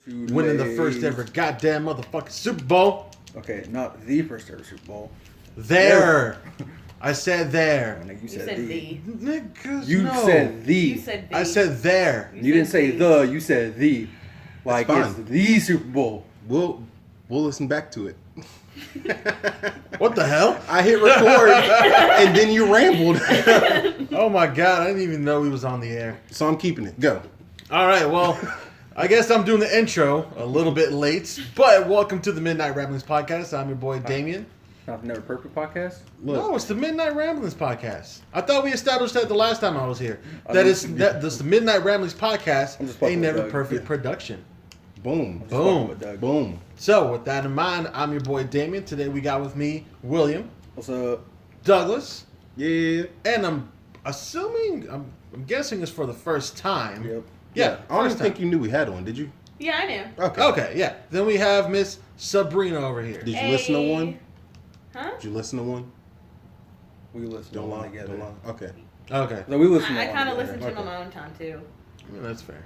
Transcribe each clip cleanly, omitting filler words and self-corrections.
winning the first ever goddamn motherfucking Super Bowl. Okay, not the first ever Super Bowl. There. I said there. You You said said the. Niggas, You no. said the. You said the. I said there. You didn't say the. You said the. Like It's it's fine. the Super Bowl. We'll listen back to it. What the hell? I hit record and then you rambled. Oh my god, I didn't even know he was on the air. So I'm keeping it. Go. All right, well, I guess I'm doing the intro a little bit late, but welcome to the Midnight Ramblings Podcast. I'm your boy Damien. Not the Never Perfect podcast. Look, No, it's the Midnight Ramblings Podcast. I thought we established that the last time I was here. I That's mean, the Midnight Ramblings Podcast, I'm just a fucking with Never Doug. Perfect Yeah. production. boom. Boom. With Doug. Boom. So, with that in mind, I'm your boy Damien. Today we got with me William, What's up? Douglas, Yeah. and I'm assuming, I'm guessing it's for the first time. Yep. Yeah, I don't first even think time. you knew we had one, did you? Yeah, I knew. Okay. Okay, yeah. Then we have Miss Sabrina over here. Did you listen to one? Huh? Did you listen to one? We listen Don't to one lie. together. Don't lie. Okay. Okay, No, we listen to I one kind of together. listen to them Okay. on my own time, too. yeah, that's fair.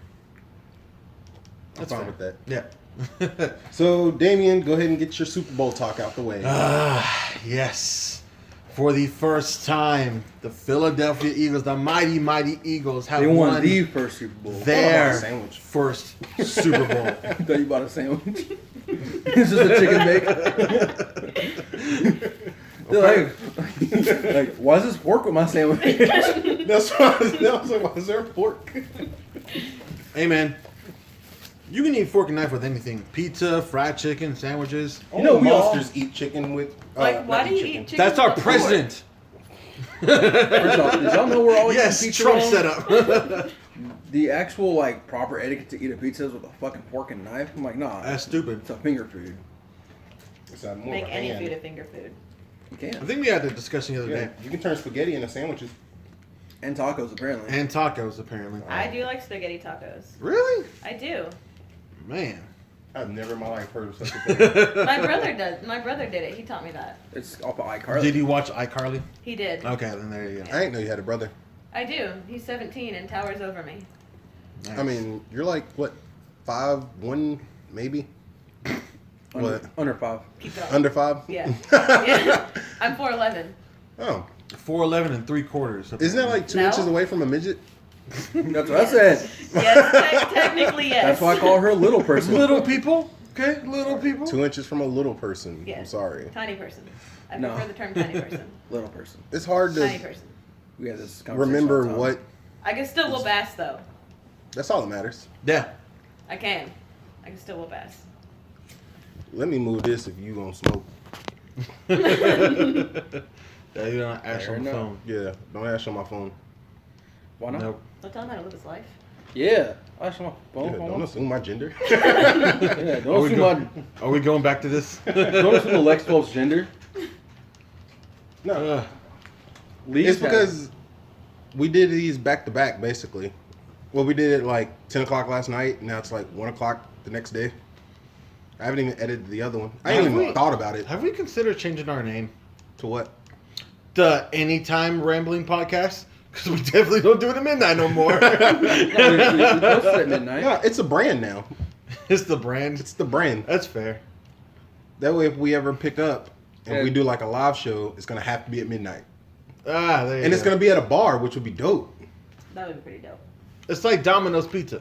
I'm That's fine fair. with that. Yeah. So, Damien, go ahead and get your Super Bowl talk out the way. Yes. For the first time, the Philadelphia Eagles, the mighty, mighty Eagles, have They won won the first Super Bowl. their Oh, sandwich. first Super Bowl. I thought you bought a sandwich. It's just a chicken bake. They're like, why is this pork with my sandwich? That's why I was like, why is there a fork? Hey, man. You can eat fork and knife with anything. Pizza, fried chicken, sandwiches. You know, we all- monsters eat chicken with. Like, why not do you eat chicken? That's our with the president. First off, did y'all know we're all Yes, eating pizza Trump wrong? set up. The actual like proper etiquette to eat a pizza is with a fucking fork and knife. I'm like, nah, That's stupid. it's a finger food. It's more Make of a any hand. food a finger food. You I can. think we had that discussion the other Yeah, day. you can turn spaghetti into sandwiches. And tacos apparently. And tacos, apparently. I do like spaghetti tacos. Really? I do. Man. I've never in my life heard of such a thing. My brother does. My brother did it. He taught me that. It's off of iCarly. Did you watch iCarly? He did. Okay, then there you go. I didn't know you had a brother. I do. He's 17 and towers over me. Nice. I mean, you're like, what, 5'1", maybe? What? Under 5. Keep going. Under 5? Yeah. Yeah. I'm 4'11". Oh. 4'11" and 3/4. Isn't that like 2 No. inches away from a midget? That's what I said. Yes, technically yes. That's why I call her a little person. little people? Okay, little people. 2 inches from a little person. Yes. I'm sorry. Tiny person. I No. prefer the term tiny person. Little person. It's hard Tiny to person. We had this conversation remember all the time. what. I can still whoop ass though. That's all that matters. Yeah. I can. I can still whoop ass. Let me move this if you gonna smoke. Yeah, you don't ask Fair on the enough. phone. Yeah, don't ask on my phone. Why not? Nope. Don't tell him how to live his life. Yeah. I just want my Yeah, phone. don't assume my gender. Yeah, Are don't we, assume go- my are we going back to this? don't assume Lex 12's gender. No, Ugh. Leave it's that. because we did these back to back, basically. Well, we did it like 10 o'clock last night. Now it's like 1 o'clock the next day. I haven't even edited the other one. I ain't Have even we? thought about it. Have we considered changing our name? To what? The Anytime Rambling Podcast? Because we definitely don't do it at midnight no more. we posted at midnight. Yeah, it's a brand now. It's the brand. It's the brand. That's fair. That way, if we ever pick up and Yeah. we do like a live show, it's gonna have to be at midnight, Ah, there you and go. it's gonna be at a bar, which would be dope. That would be pretty dope. It's like Domino's Pizza.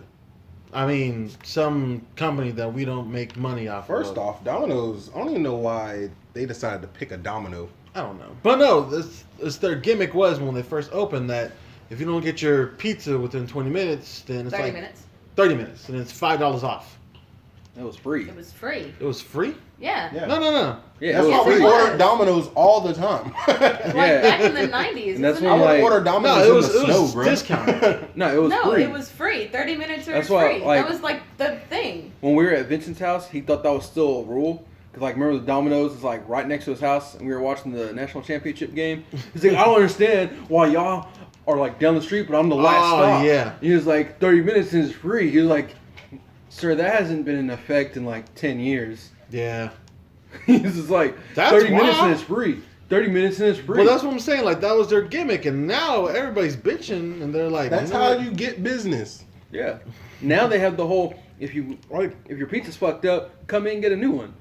I mean, some company that we don't make money off First of. off, Domino's. I don't even know why they decided to pick a Domino. I don't know. But no, this their gimmick was when they first opened that if you don't get your pizza within 20 minutes, then it's 30 like minutes. 30 minutes, and it's $5 off. It was free. It was free. It was free? Yeah. Yeah. No. Yeah, That's it why was we free. it order was. Domino's all the time. Like Yeah. back in the 90s. And that's wasn't I when, it? would like- order Domino's No, it in was, the it snow, was bro. discounted. No, it was No, free. it was free. 30 minutes or That's it's why, free. like- That was like the thing. When we were at Vincent's house, he thought that was still a rule. Cause like remember the Domino's is like right next to his house, and we were watching the national championship game. He's like, I don't understand why y'all are like down the street, but I'm the last Oh, stop. yeah. He was like 30 minutes and it's free. He was like, sir, that hasn't been in effect in like 10 years. Yeah. He's just like That's 30 minutes wild. and it's free. 30 minutes and it's free. Well, that's what I'm saying. Like, that was their gimmick, and now everybody's bitching, and they're like, That's you know how what? you get business. Yeah. Now they have the whole if your pizza's fucked up, come in and get a new one.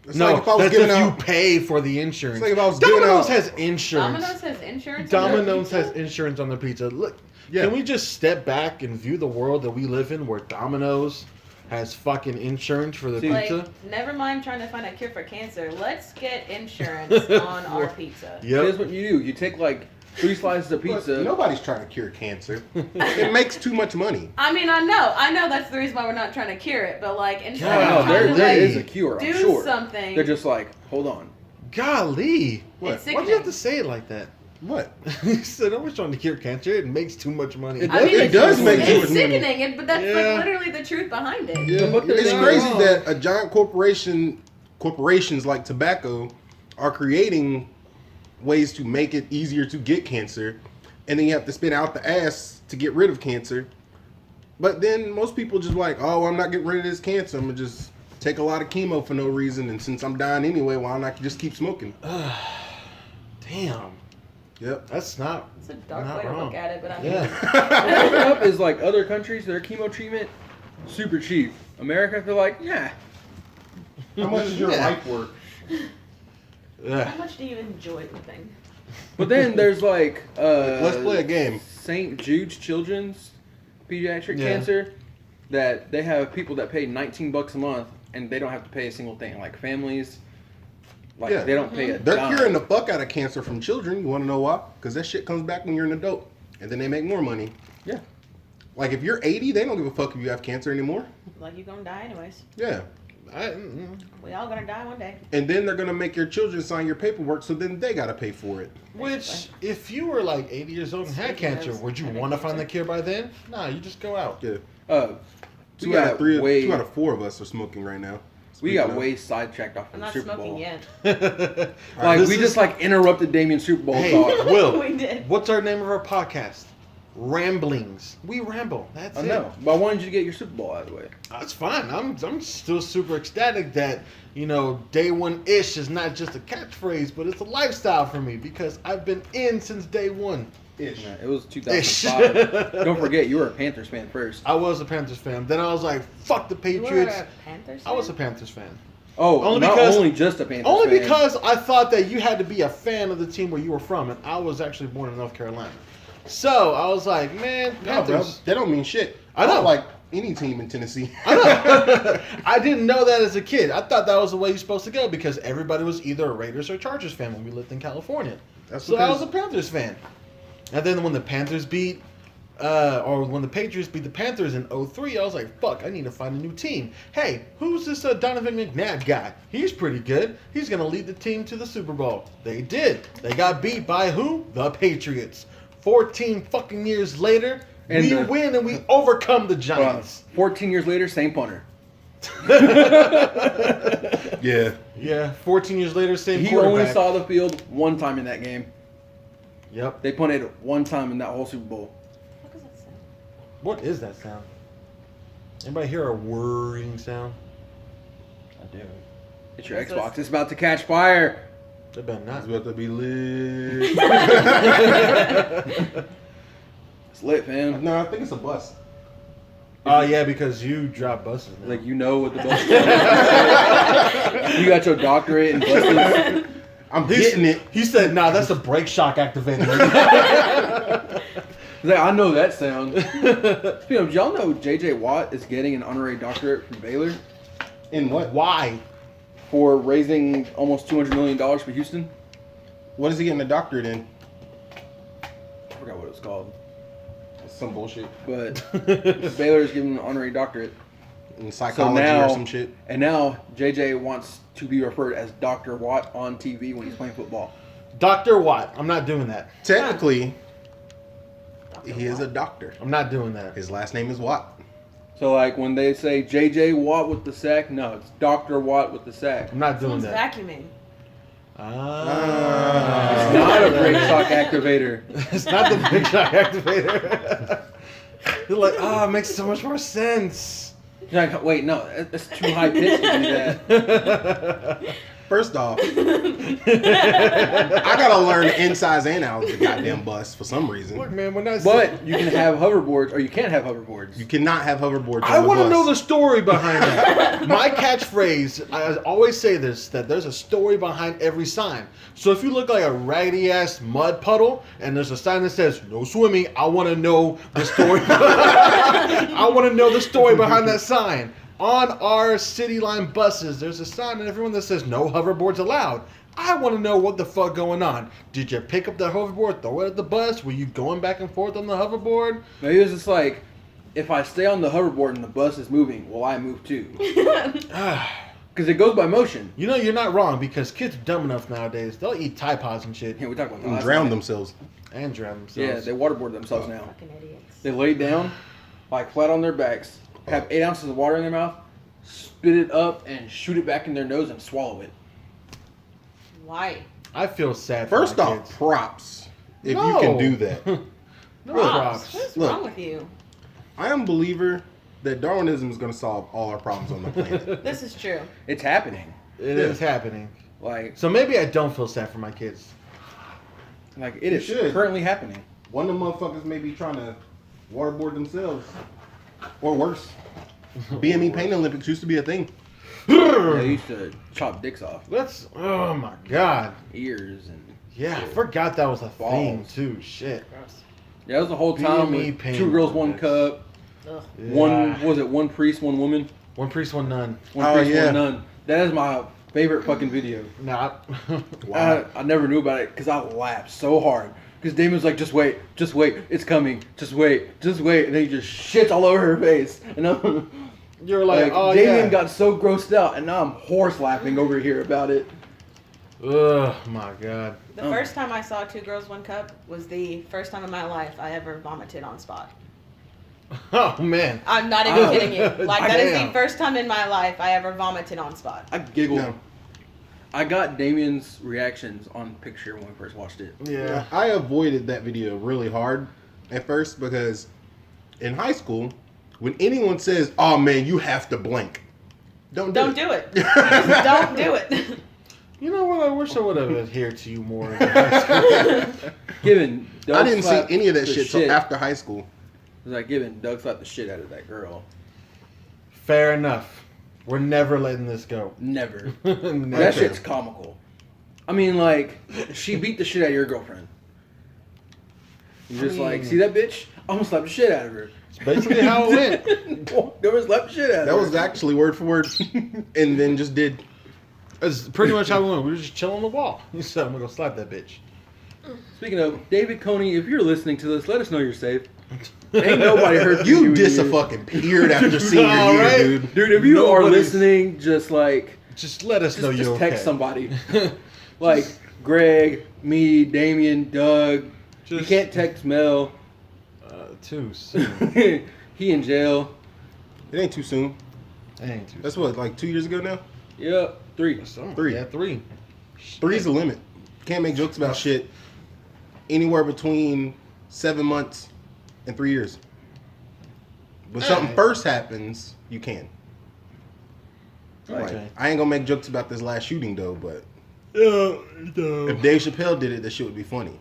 It's No, like if I was that's giving if out. you pay for the insurance. It's like if I was giving Domino's out- has insurance. Domino's has insurance. on their Domino's pizza? has insurance on their pizza. Look, Yeah. can we just step back and view the world that we live in, where Domino's has fucking insurance for the See, pizza? Like, never mind trying to find a cure for cancer. Let's get insurance on our pizza. Here's Yep. what you do. You take like 3 slices of Look, pizza. nobody's trying to cure cancer. It makes too much money. I mean, I know that's the reason why we're not trying to cure it, but like instead God, of no, trying to there like, is a cure, I'm do sure. something. They're just like, hold on. Golly. What? It's Why'd you have sickening. to say it like that? What? You said nobody's trying to cure cancer. It makes too much money. It I mean, It does make too it's much money. sickening, but that's Yeah. like literally the truth behind it. Yeah, But they're it's not crazy wrong. that a giant corporations like tobacco are creating ways to make it easier to get cancer, and then you have to spin out the ass to get rid of cancer. But then most people just like, oh, I'm not getting rid of this cancer. I'm gonna just take a lot of chemo for no reason, and since I'm dying anyway, why not just keep smoking? Damn. Yep. That's not. It's a dark Not way to wrong. look at it, but I mean, Yeah. Fucked up is like other countries, their chemo treatment, super cheap. America, they're like, yeah. How much is your Yeah. life worth? Ugh. how much do you enjoy the thing? But then there's like Let's play a game. St. Jude's Children's Pediatric Yeah. Cancer, that they have people that pay $19 a month and they don't have to pay a single thing. Like families, like Yeah. they don't pay a They're dime. curing the fuck out of cancer from children. You want to know why? Because that shit comes back when you're an adult, and then they make more money. Yeah. Like if you're 80, they don't give a fuck if you have cancer anymore. Like you're gonna die anyways. Yeah. We all gonna die one day. And then they're gonna make your children sign your paperwork, so then they gotta pay for it. Which, if you were like 80 years old and had Speaking cancer, of would you having want to find the cancer. cure by then? Nah, you just go out. Yeah. We Two out got of three. way, Two out of four of us are smoking right now. we got Speaking of- way sidetracked off I'm of the not Super smoking Bowl. yet. Like This we is- just like interrupted Damien's Super Bowl Hey, talk. Will, We did. what's our name of our podcast? Ramblings. We ramble. That's I it. know, but I wanted you to get your Super Bowl out of the way. That's fine. I'm still super ecstatic that, day one ish is not just a catchphrase, but it's a lifestyle for me because I've been in since day one. Ish. Yeah, it was 2005. Don't forget, you were a Panthers fan first. I was a Panthers fan. Then I was like, fuck the You were Patriots. a Panthers I was a fan? Panthers fan. Oh, Only not because- only just a Panthers Only fan. because I thought that you had to be a fan of the team where you were from, and I was actually born in North Carolina. So I was like, man, No, bro, Panthers. that don't mean shit. I know. don't like any team in Tennessee. I know. I didn't know that as a kid. I thought that was the way you're supposed to go because everybody was either a Raiders or Chargers fan when we lived in California. That's So I was because- a Panthers fan. And then when the Panthers beat, or when the Patriots beat the Panthers in 03, I was like, fuck, I need to find a new team. Hey, who's this Donovan McNabb guy? He's pretty good. He's going to lead the team to the Super Bowl. They did. They got beat by who? The Patriots. 14 fucking years later, And we the- win and we overcome the Giants. 14 years later, same punter. Yeah. Yeah, 14 years later, same He quarterback. only saw the field one time in that game. Yep. They punted one time in that whole Super Bowl. What does that sound? What is that sound? Anybody hear a whirring sound? I do. It's your What's Xbox. this? It's about to catch fire. They better not. It's about to be lit. It's lit, fam. No, I think it's a bus. Yeah, because you drop buses now. Like, you know what the bus is. You got your doctorate in buses. I'm getting it. He said, nah, that's a brake shock activator. He's like, I know that sound. Speaking of, y'all know J.J. Watt is getting an honorary doctorate from Baylor In what? Why? for raising almost $200 million for Houston? What is he getting a doctorate in? I forgot what it was called. Some bullshit. But Baylor is giving an honorary doctorate. In psychology or some shit. And now JJ wants to be referred as Dr. Watt on TV when he's playing football. Dr. Watt. I'm not doing that. Technically, Dr. he is a Watt? doctor. I'm not doing that. His last name is Watt. So like when they say JJ Watt with the sack, no, it's Dr. Watt with the sack. I'm not doing Someone's that. vacuuming. It's not a brake shock activator. It's not the brake shock activator. You're like, it makes so much more sense. You're like, wait, no, that's too high pitched to do that. First off, I gotta learn the insides and outs of the goddamn bus for some reason. Look, man, when I But you can have hoverboards, or you can't have hoverboards. You cannot have hoverboards. I want to know the story behind that. My catchphrase, I always say this, that there's a story behind every sign. So if you look like a raggedy ass mud puddle and there's a sign that says no swimming, I want to know the story. I want to know the story behind that sign. On our City Line buses, there's a sign on everyone that says no hoverboards allowed. I want to know what the fuck going on. Did you pick up the hoverboard, throw it at the bus? Were you going back and forth on the hoverboard? Maybe it was just like, if I stay on the hoverboard and the bus is moving, will I move too? Because it goes by motion. You know, you're not wrong, because kids are dumb enough nowadays. They'll eat Tide Pods and shit. Yeah, we talked about that And last drown night. themselves. And drown themselves. Yeah, they waterboard themselves now. Fucking idiots. They lay down, like flat on their backs, have 8 ounces of water in their mouth, spit it up, and shoot it back in their nose and swallow it. Why? I feel sad for First my off, kids. props if No. you can do that. No Props. props. What's Look. wrong with you? I am a believer that Darwinism is going to solve all our problems on the planet. This is true. It's happening. It is happening. Like So maybe I don't feel sad for my kids. it You is should. currently happening. One of them motherfuckers may be trying to waterboard themselves. Or worse. BME Pain Olympics used to be a thing. They used to chop dicks off, Oh my god. ears, and Yeah, I forgot that was a thing Balls. too. Shit. yeah, that was the whole time. BME With Pain 2 girls, 1 Olympics. cup. Ugh. One priest, 1 woman. One priest, one nun. One Oh, priest, yeah. 1 nun. That is my favorite fucking video. Nah. I never knew about it because I laughed so hard. Because Damon's like, just wait, it's coming, just wait, and then he just shits all over her face. And I'm You're like, like, oh Damien yeah. got so grossed out, and now I'm horse laughing over here about it. Oh my god. The first time I saw 2 Girls, 1 Cup was the first time in my life I ever vomited on spot. Oh man. I'm not even kidding you. Like, that is Damn. the first time in my life I ever vomited on spot. I giggled. No. I got Damien's reactions on picture when we first watched it. Yeah. I avoided that video really hard at first because in high school, when anyone says, "Oh man, you have to blank," don't Do it. Don't do it. You know what? I wish I would have adhered to you more. In high school. Given Doug I didn't see slapped any of that the shit till after high school. It was like, Given Doug slapped the shit out of that girl. Fair enough. We're never letting this go. Never. Never. That shit's comical. I mean, like, she beat the shit out of your girlfriend. You're just like, see that bitch? I'm gonna slap the shit out of her. It's basically how it went. Walked over and slapped the shit out of That her. was actually word for word, and then just did. That's pretty much how it went. We were just chilling on the wall. He said, "I'm gonna go slap that bitch." Speaking of, David Kony, if you're listening to this, let us know you're safe. Ain't nobody heard You in diss a years. fucking period after senior All year, right. dude. Dude, if you are Nobody's- listening, just like, Just let us know just you're text okay. somebody. Like, Greg, me, Damien, Doug. You Just- can't text Mel. Too soon. He in jail. It ain't too soon. That ain't too That's what, like 2 years ago now? Yep, 3. soon. 3. Yeah, 3. 3's the limit. Can't make jokes about shit anywhere between 7 months and 3 years. When something Alright. first happens, you can. Okay. Like, I ain't gonna make jokes about this last shooting though, but No. if Dave Chappelle did it, that shit would be funny.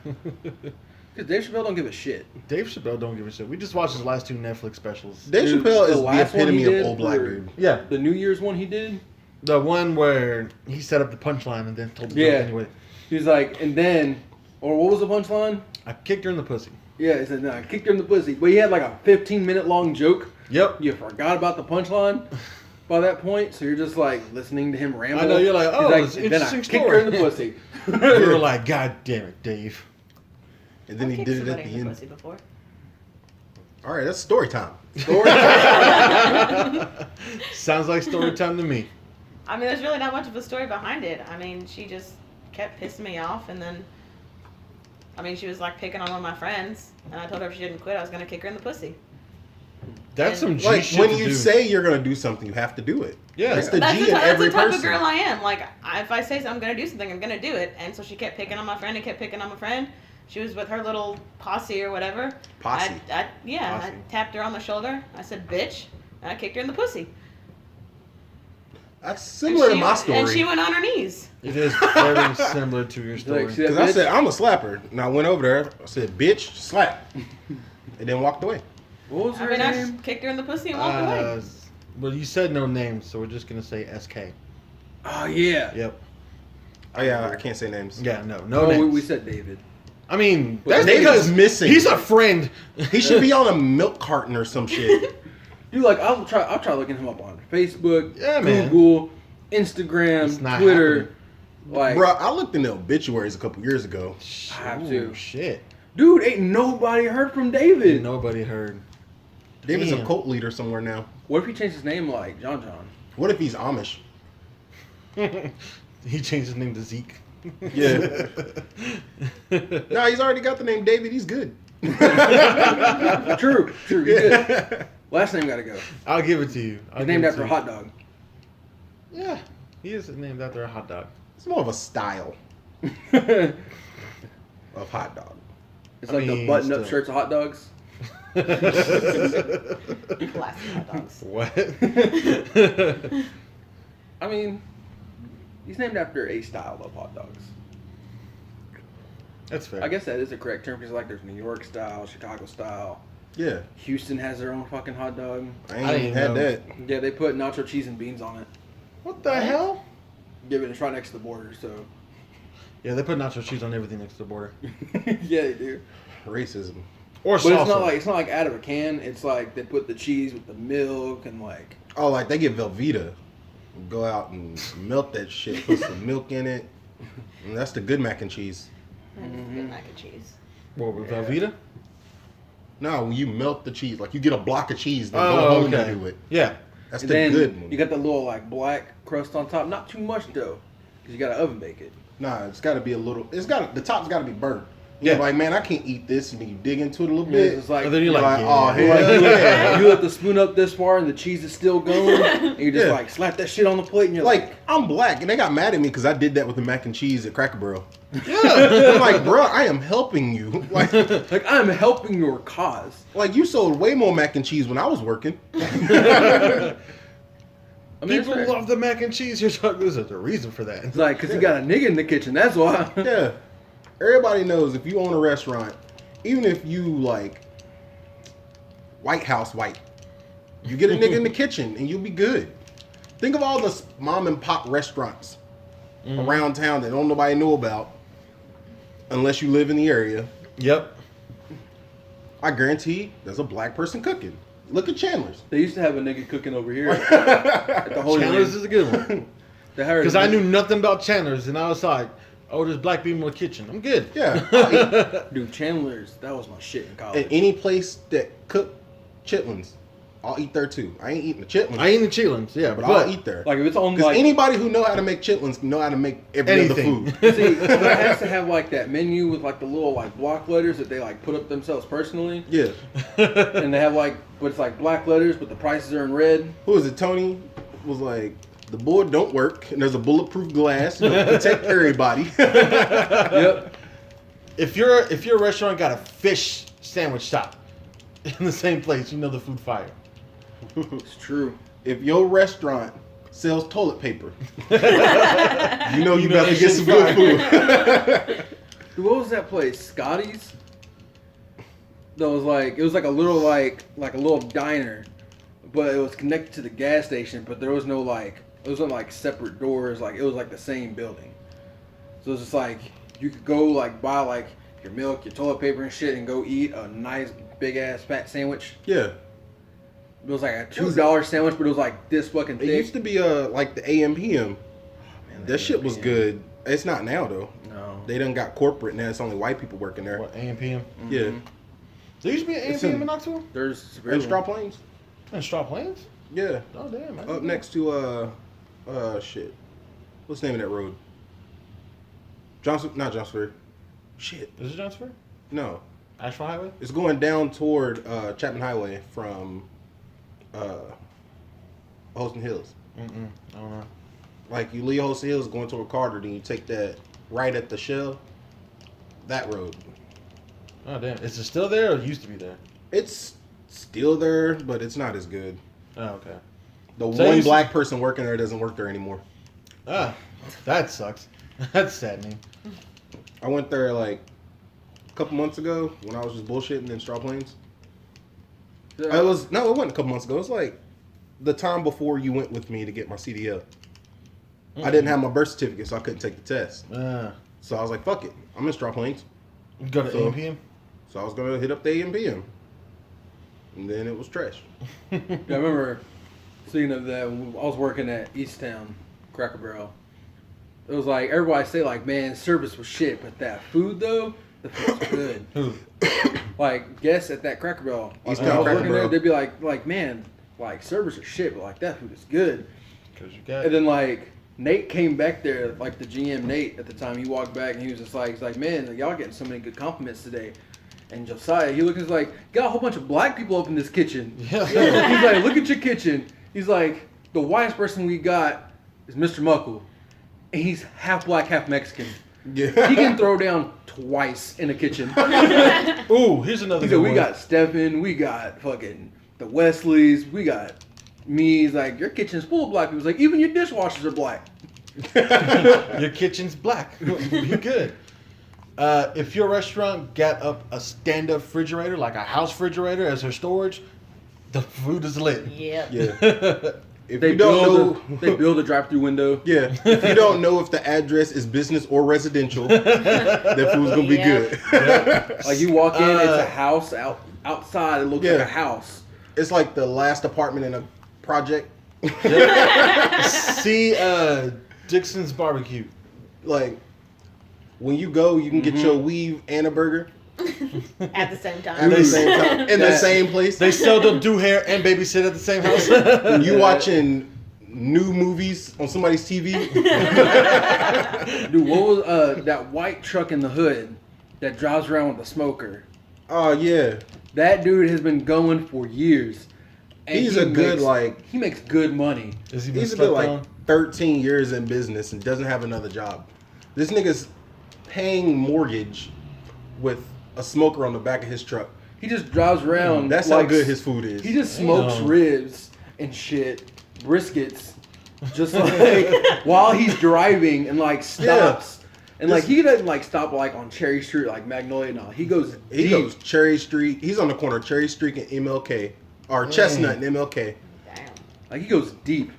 Because Dave Chappelle don't give a shit. Dave Chappelle don't give a shit. We just watched his last 2 Netflix specials. Dave Dude, Chappelle the is the last one he epitome of did old black for- dude. Yeah, The New Year's one he did, the one where he set up the punchline and then told the Yeah. joke anyway. he was like, and then, or what was the punchline? I kicked her in the pussy. Yeah, he said, no, I kicked her in the pussy. But he had like a 15-minute long joke. Yep. You forgot about the punchline by that point, so you're just like listening to him ramble. I know, you're like, He's oh, it's and then I interesting kicked her in story. the pussy. We were like, God damn it, Dave. And then I've he kicked did it at somebody the in end. pussy before. All right, that's story time. Story. Sounds like story time to me. I mean, there's really not much of a story behind it. I mean, she just kept pissing me off, and then, I mean, she was like picking on one of my friends, and I told her if she didn't quit, I was gonna kick her in the pussy. That's some G Like shit when to you do. say you're gonna do something, you have to do it. Yeah. That's the That's G the, in that's every the type person. of girl I am. Like, if I say I'm gonna do something, I'm gonna do it. And so she kept picking on my friend and kept picking on my friend. She was with her little posse or whatever. Posse. I Posse. tapped her on the shoulder. I said, bitch. And I kicked her in the pussy. That's similar to my story. And she went on her knees. It is very similar to your story. Like, see that Because I bitch? said, I'm a slapper. And I went over there. I said, bitch, slap. And then walked away. What was I her mean, I name? just kicked her in the pussy and walked away. Well, you said no names, so we're just gonna say SK. Oh yeah. Yep. Oh, yeah, I can't say names. Yeah. No No, names. we said David. I mean, But that's David's because missing. he's a friend. He should be on a milk carton or some shit. Dude, like I'll try looking him up on Facebook, Yeah, man. Google, It's Instagram, not Twitter. Like, Bro, I looked in the obituaries a couple years ago. I have to. Shit. dude, ain't nobody heard from David. Nobody heard. David's a Damn. cult leader somewhere now. What if he changed his name like John? What if he's Amish? He changed his name to Zeke. Yeah. No, he's already got the name David. He's good. True. You good. Last name gotta go. I'll give it to you. He's named after a hot dog. Yeah, he is named after a hot dog. It's more of a style It's of hot dog. like the mean, button-up still. shirts of hot dogs. Classic hot dogs. What? I mean, he's named after a style of hot dogs. That's fair. I guess that is the correct term because like there's New York style, Chicago style. Yeah. Houston has their own fucking hot dog. I I ain't didn't had know. that. Yeah, they put nacho cheese and beans on it. What the hell? Yeah, but it's right next to the border, so. Yeah, they put nacho cheese on everything next to the border. Yeah, they do. Racism. Or But salsa. it's not like out of a can. It's like they put the cheese with the milk and like. Oh, like they get Velveeta. Go out and melt that shit. Put some milk in it. And that's the good mac and cheese. Good mac and cheese. What, with Yeah. Velveeta? No, when you melt the cheese, like you get a block of cheese, then Oh, go home okay. and do it. Yeah. That's And the then good one. you got the little like black crust on top. Not too much though, because you got to oven bake it. Nah, it's got to be a little. The top's got to be burnt. Yeah. You're like, man, I can't eat this, and then you dig into it a little Yeah, bit. it's like, And then you're you're like, like, yeah. oh, like, hell yeah. you let the spoon up this far and the cheese is still going, and you just Yeah. like slap that shit on the plate and you're Like, I'm black, and they got mad at me because I did that with the mac and cheese at Cracker Barrel. Yeah. I'm like, bro, I am helping you. like I'm helping your cause. Like you sold way more mac and cheese when I was working. I mean, People love the mac and cheese. You're talking. There's a reason for that. It's like because you got a nigga in the kitchen. That's why. Yeah. Everybody knows if you own a restaurant, even if you like White House white, you get a nigga in the kitchen and you'll be good. Think of all the mom and pop restaurants around town that don't nobody know about unless you live in the area. Yep. I guarantee there's a black person cooking. Look at Chandler's. They used to have a nigga cooking over here at the Holy Chandler's Land. is a good one. Because Because I knew nothing about Chandler's, and I was like, oh, there's black people in the kitchen. I'm good. Yeah. I'll eat Dude, Chandler's, that was my shit in at college. any place that cook chitlins, I'll eat there too. I ain't eating the chitlins, I eat the chitlins, yeah, but but I'll eat there. Like if it's on Because like anybody who know how to make chitlins know how to make every anything. other food. see, but it has to have like that menu with like the little like block letters that they like put up themselves personally, Yeah. and they have like, but it's like black letters, but the prices are in red. Who was it? Tony was like, the board don't work, and there's a bulletproof glass to protect everybody. Yep. If your restaurant got a fish sandwich shop in the same place, you know the food fire. It's true. If your restaurant sells toilet paper, you know you know better that get shit's some good food. Dude, what was that place? Scotties? That was like it was like a little like a little diner, but it was connected to the gas station. But there was no like it wasn't like separate doors. Like it was like the same building. So it was just like you could go like buy like your milk, your toilet paper and shit, and go eat a nice big ass fat sandwich. Yeah. It was like a $2 sandwich, but it was like this fucking It thick. used to be like the AM PM. Man, That shit was yeah. good. It's not now though. No. They done got corporate now. It's only white people working there. What, A&PM? Yeah. There used to be an It's A&PM in- in Knoxville? There's severe And Straw Plains. And Straw Plains? Yeah. Oh, damn. I Up didn't next to shit. What's the name of that road? Johnson, not Johnsonburg. Shit. know. Is it Johnsford? No. Asheville Highway? It's going down toward Chapman Highway from Holston Hills. I don't know. Like you leave Holston Hills going toward Carter, then you take that right at the Shell. That road. Oh, damn. Is it still there or it used to be there? It's still there, but it's not as good. Oh, okay. The So one you- black person working there doesn't work there anymore. Ah, that sucks. That's saddening. I went there like a couple months ago when I was just bullshitting in Straw Plains. It wasn't a couple months ago. It was like the time before you went with me to get my CDL. I didn't have my birth certificate, so I couldn't take the test. So I was like, fuck it. I'm in Straw Plains. Go to So- AMPM? So I was going to hit up the AMPM. And then it was trash. Yeah, I remember, speaking of that, when I was working at Easttown, Cracker Barrel. It was like, everybody say like, man, service was shit, but that food though, the food was good. Who? Like, guests at that Cracker Barrel, like, East when I Town was Cracker working there, Barrel. they'd be like, man, like, service is shit, but like, that food is good. Because you got And then like, Nate came back there, like the GM Nate at the time, he walked back and he was just like, he's like, man, y'all getting so many good compliments today. And Josiah, he looked at us like, got a whole bunch of black people up in this kitchen. Yeah. He's like, look at your kitchen. He's like, the whitest person we got is Mr. Muckle. And he's half black, half Mexican. Yeah. He can throw down twice in the kitchen. Ooh, here's another He good said, we one. got Stephen, we got fucking the Wesleys, we got me. He's like, your kitchen's full of black people. He's like, even your dishwashers are black. Your kitchen's black. You good. If your restaurant got up a stand-up refrigerator, like a house refrigerator as her storage, the food is lit. Yep. Yeah. If They you don't build, know, they build a drive-through window. yeah. If you don't know if the address is business or residential, that food's gonna be Yeah. good. Like you walk in, it's a house outside. It looks Yeah. like a house. It's like the last apartment in a project. See Dixon's Barbecue. Like when you go, you can get your weave and a burger At the same at time. the same time in the That- same place. They still don't do hair and babysit at the same house. You watching new movies on somebody's TV. Dude, what was that white truck in the hood that drives around with a smoker? Oh yeah, That dude has been going for years. And he's he a good makes- like. He makes good money. Is he been He's a good slept like on? 13 years in business and doesn't have another job. This nigga's paying mortgage with a smoker on the back of his truck. He just drives around. That's like, how good his food is. He just smokes Damn. ribs and shit, briskets, just like while he's driving and like stops. And like This- he doesn't like stop like on Cherry Street like Magnolia. No, he goes He deep. goes Cherry Street. He's on the corner of Cherry Street and MLK, or Chestnut and MLK. Damn. Like he goes deep,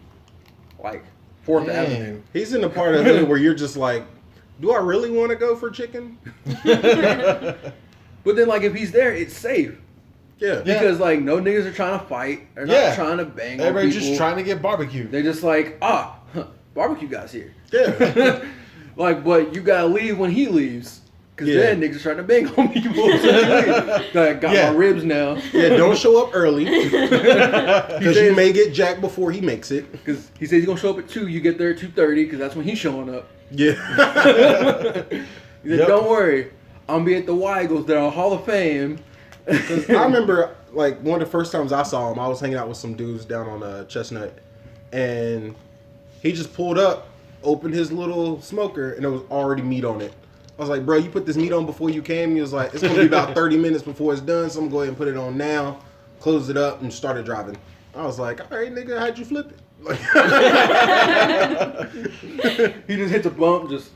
like Fourth Damn. Avenue. He's in the part of the hood where you're just like, do I really want to go for chicken? But then like if he's there, it's safe Yeah. Yeah. because like no niggas are trying to fight. They're not Yeah. trying to bang. on Everybody's people. just trying to get barbecue. They're just like barbecue guy's here. Yeah. Like, but you gotta leave when he leaves. Cause Yeah. then niggas trying to bang on people. Like, got Yeah. my ribs now. Yeah, don't show up early because says- you may get jacked before he makes it. Cause he says he's gonna show up at 2. You get there at 2:30 because that's when he's showing up. Yeah. He said, Yep. don't worry, I'm gonna be at the Weigels. They're a Hall of Fame. I remember like one of the first times I saw him, I was hanging out with some dudes down on Chestnut, and he just pulled up, opened his little smoker, and there was already meat on it. I was like, bro, you put this meat on before you came? He was like, it's gonna be about 30 minutes before it's done, so I'm gonna go ahead and put it on now. Closed it up and started driving. I was like, all right, nigga, how'd you flip it? He just hits a bump, just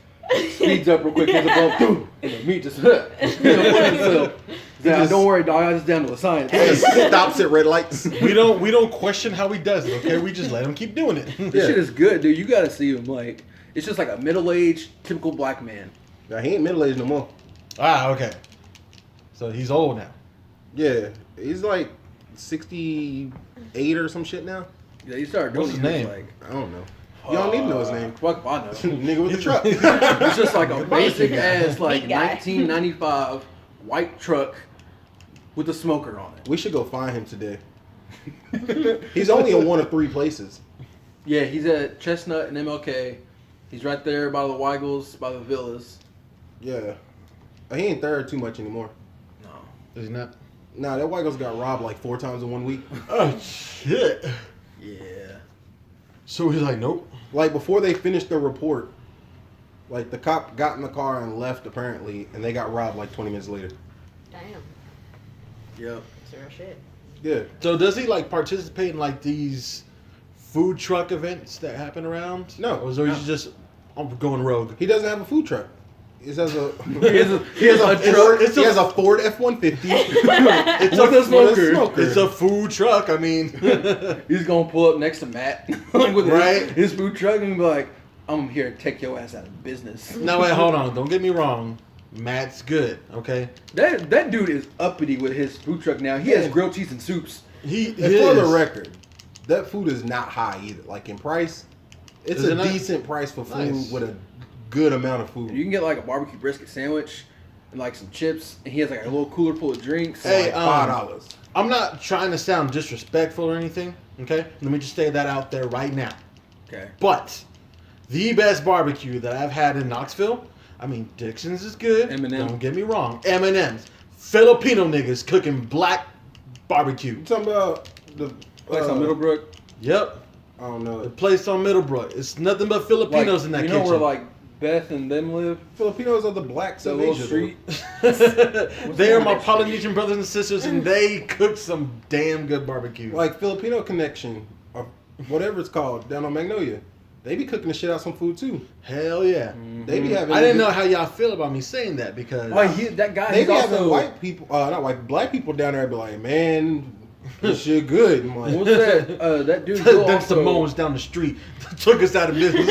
speeds up real quick, hits a bump, boom, and the meat just himself. just- Don't worry, dog. I just down to a science. He just stops at red lights. We don't question how he does it. Okay, we just let him keep doing it. This Yeah. shit is good, dude. You gotta see him. Like, it's just like a middle-aged, typical black man. Now, he ain't middle-aged no more. Okay. So he's old now. Yeah, he's like 68 or some shit now. Yeah, he started doing What's his it, he name? was like, I don't know. You don't need to know his name. fuck if I know. Nigga with the truck. It's just like a basic ass, like Big guy. 1995 white truck with a smoker on it. We should go find him today. He's only in one of 3 places. Yeah, he's at Chestnut and MLK. He's right there by the Weigels, by the villas. Yeah. He ain't there too much anymore. No. Is he not? Nah, that Weigels got robbed like 4 times in 1 week. Oh shit. Yeah. So he's like, nope. Like before they finished the report, like the cop got in the car and left apparently, and they got robbed like 20 minutes later. Damn. Yep. Zero shit. Yeah. So does he like participate in like these food truck events that happen around? No. Or is it just going rogue? He doesn't have a food truck. He has a He has a Ford F-150. It's With a smoker. It's a food truck. I mean, He's gonna pull up next to Matt, like with Right. his food truck, and be like, "I'm here to take your ass out of business." no, wait, hold on. Don't get me wrong. Matt's good, okay? That dude is uppity with his food truck now. He has grilled cheese and soups. He And is. for the record, that food is not high either. Like in price, it's Is a it not? decent price for food Nice. with a good amount of food. You can get like a barbecue brisket sandwich and like some chips, and he has like a little cooler full of drinks. Hey, Like $5. I'm not trying to sound disrespectful or anything, okay? Let me just say that out there right now. Okay. But the best barbecue that I've had in Knoxville, I mean, Dixon's is good. M&M. Don't get me wrong. M&M's. Filipino niggas cooking black barbecue. You talking about the Place on Middlebrook. Yep. I don't know. The place on Middlebrook. It's nothing but Filipinos Like, in that you kitchen. know where like Beth and them live? Filipinos are the blacks The of little Asia. street. They are my that street? Polynesian brothers and sisters, and they cook some damn good barbecue. Though. Like Filipino Connection, or whatever it's called, down on Magnolia. They be cooking the shit out some food too. Hell yeah. They be having. I didn't know how y'all feel about me saying that because Oh, that guy. They He's be having also white people, not white, black people down there. Be like, man, this shit good. I'm like, what's that? That dude. will them also- Samoans down the street took us out of business.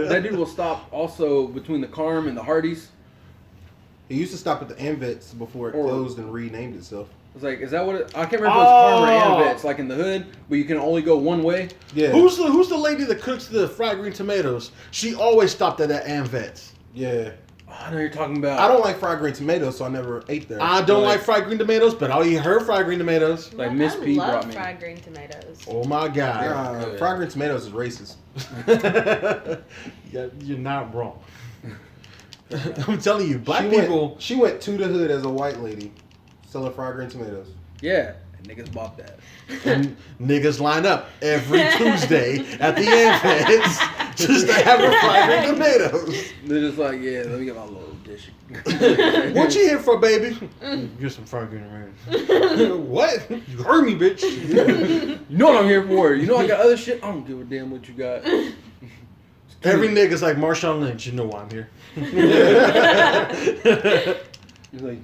That dude will stop also between the Carm and the Hardys. He used to stop at the Anvets before it Or- closed and renamed itself. It's like, is that what it? I can't remember if it was Carm or Oh. Anvets, like in the hood, but you can only go one way. Yeah. Who's the lady that cooks the fried green tomatoes? She always stopped at that Anvets. Yeah. Oh, I know you're talking about. I don't like fried green tomatoes, so I never ate there. I don't Like- like fried green tomatoes, but I'll eat her fried green tomatoes. Like Miss P I brought love me. fried green tomatoes. Oh my god. good. Fried green tomatoes is racist. Yeah, you're not wrong. I'm telling you, black people. She went to the hood as a white lady, selling fried green tomatoes. Yeah, and niggas bought that. And niggas line up every Tuesday at the Anvets just to have her fried green tomatoes. They're just like, yeah, let me get my little dish. What you here for, baby? Get some fried green tomatoes. What? You heard me, bitch. You know what I'm here for. You know I got other shit. I don't give a damn what you got. Every nigga's like Marshawn Lynch. You know why I'm here. He's like,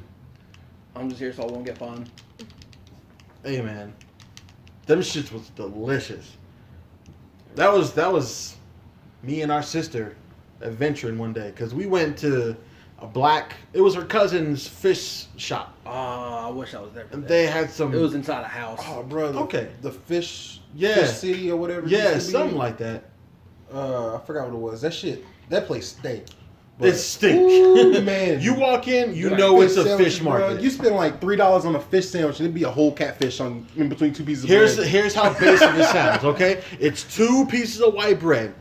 I'm just here so I won't get fined. Hey man, them shits was delicious. That was me and our sister adventuring one day because we went to it was her cousin's fish shop. Ah, I wish I was there for And that. they had some. It was inside a house. Oh, brother. Okay. The fish city or whatever. it Yeah, used to be. something like that. I forgot what it was. That place stank. It stink. Ooh, man. You walk in, you Like know it's a sandwiches, fish bro. market. You spend like $3 on a fish sandwich, and it'd be a whole catfish in between two pieces of bread. Here's how basic it sounds, okay? It's 2 pieces of white bread,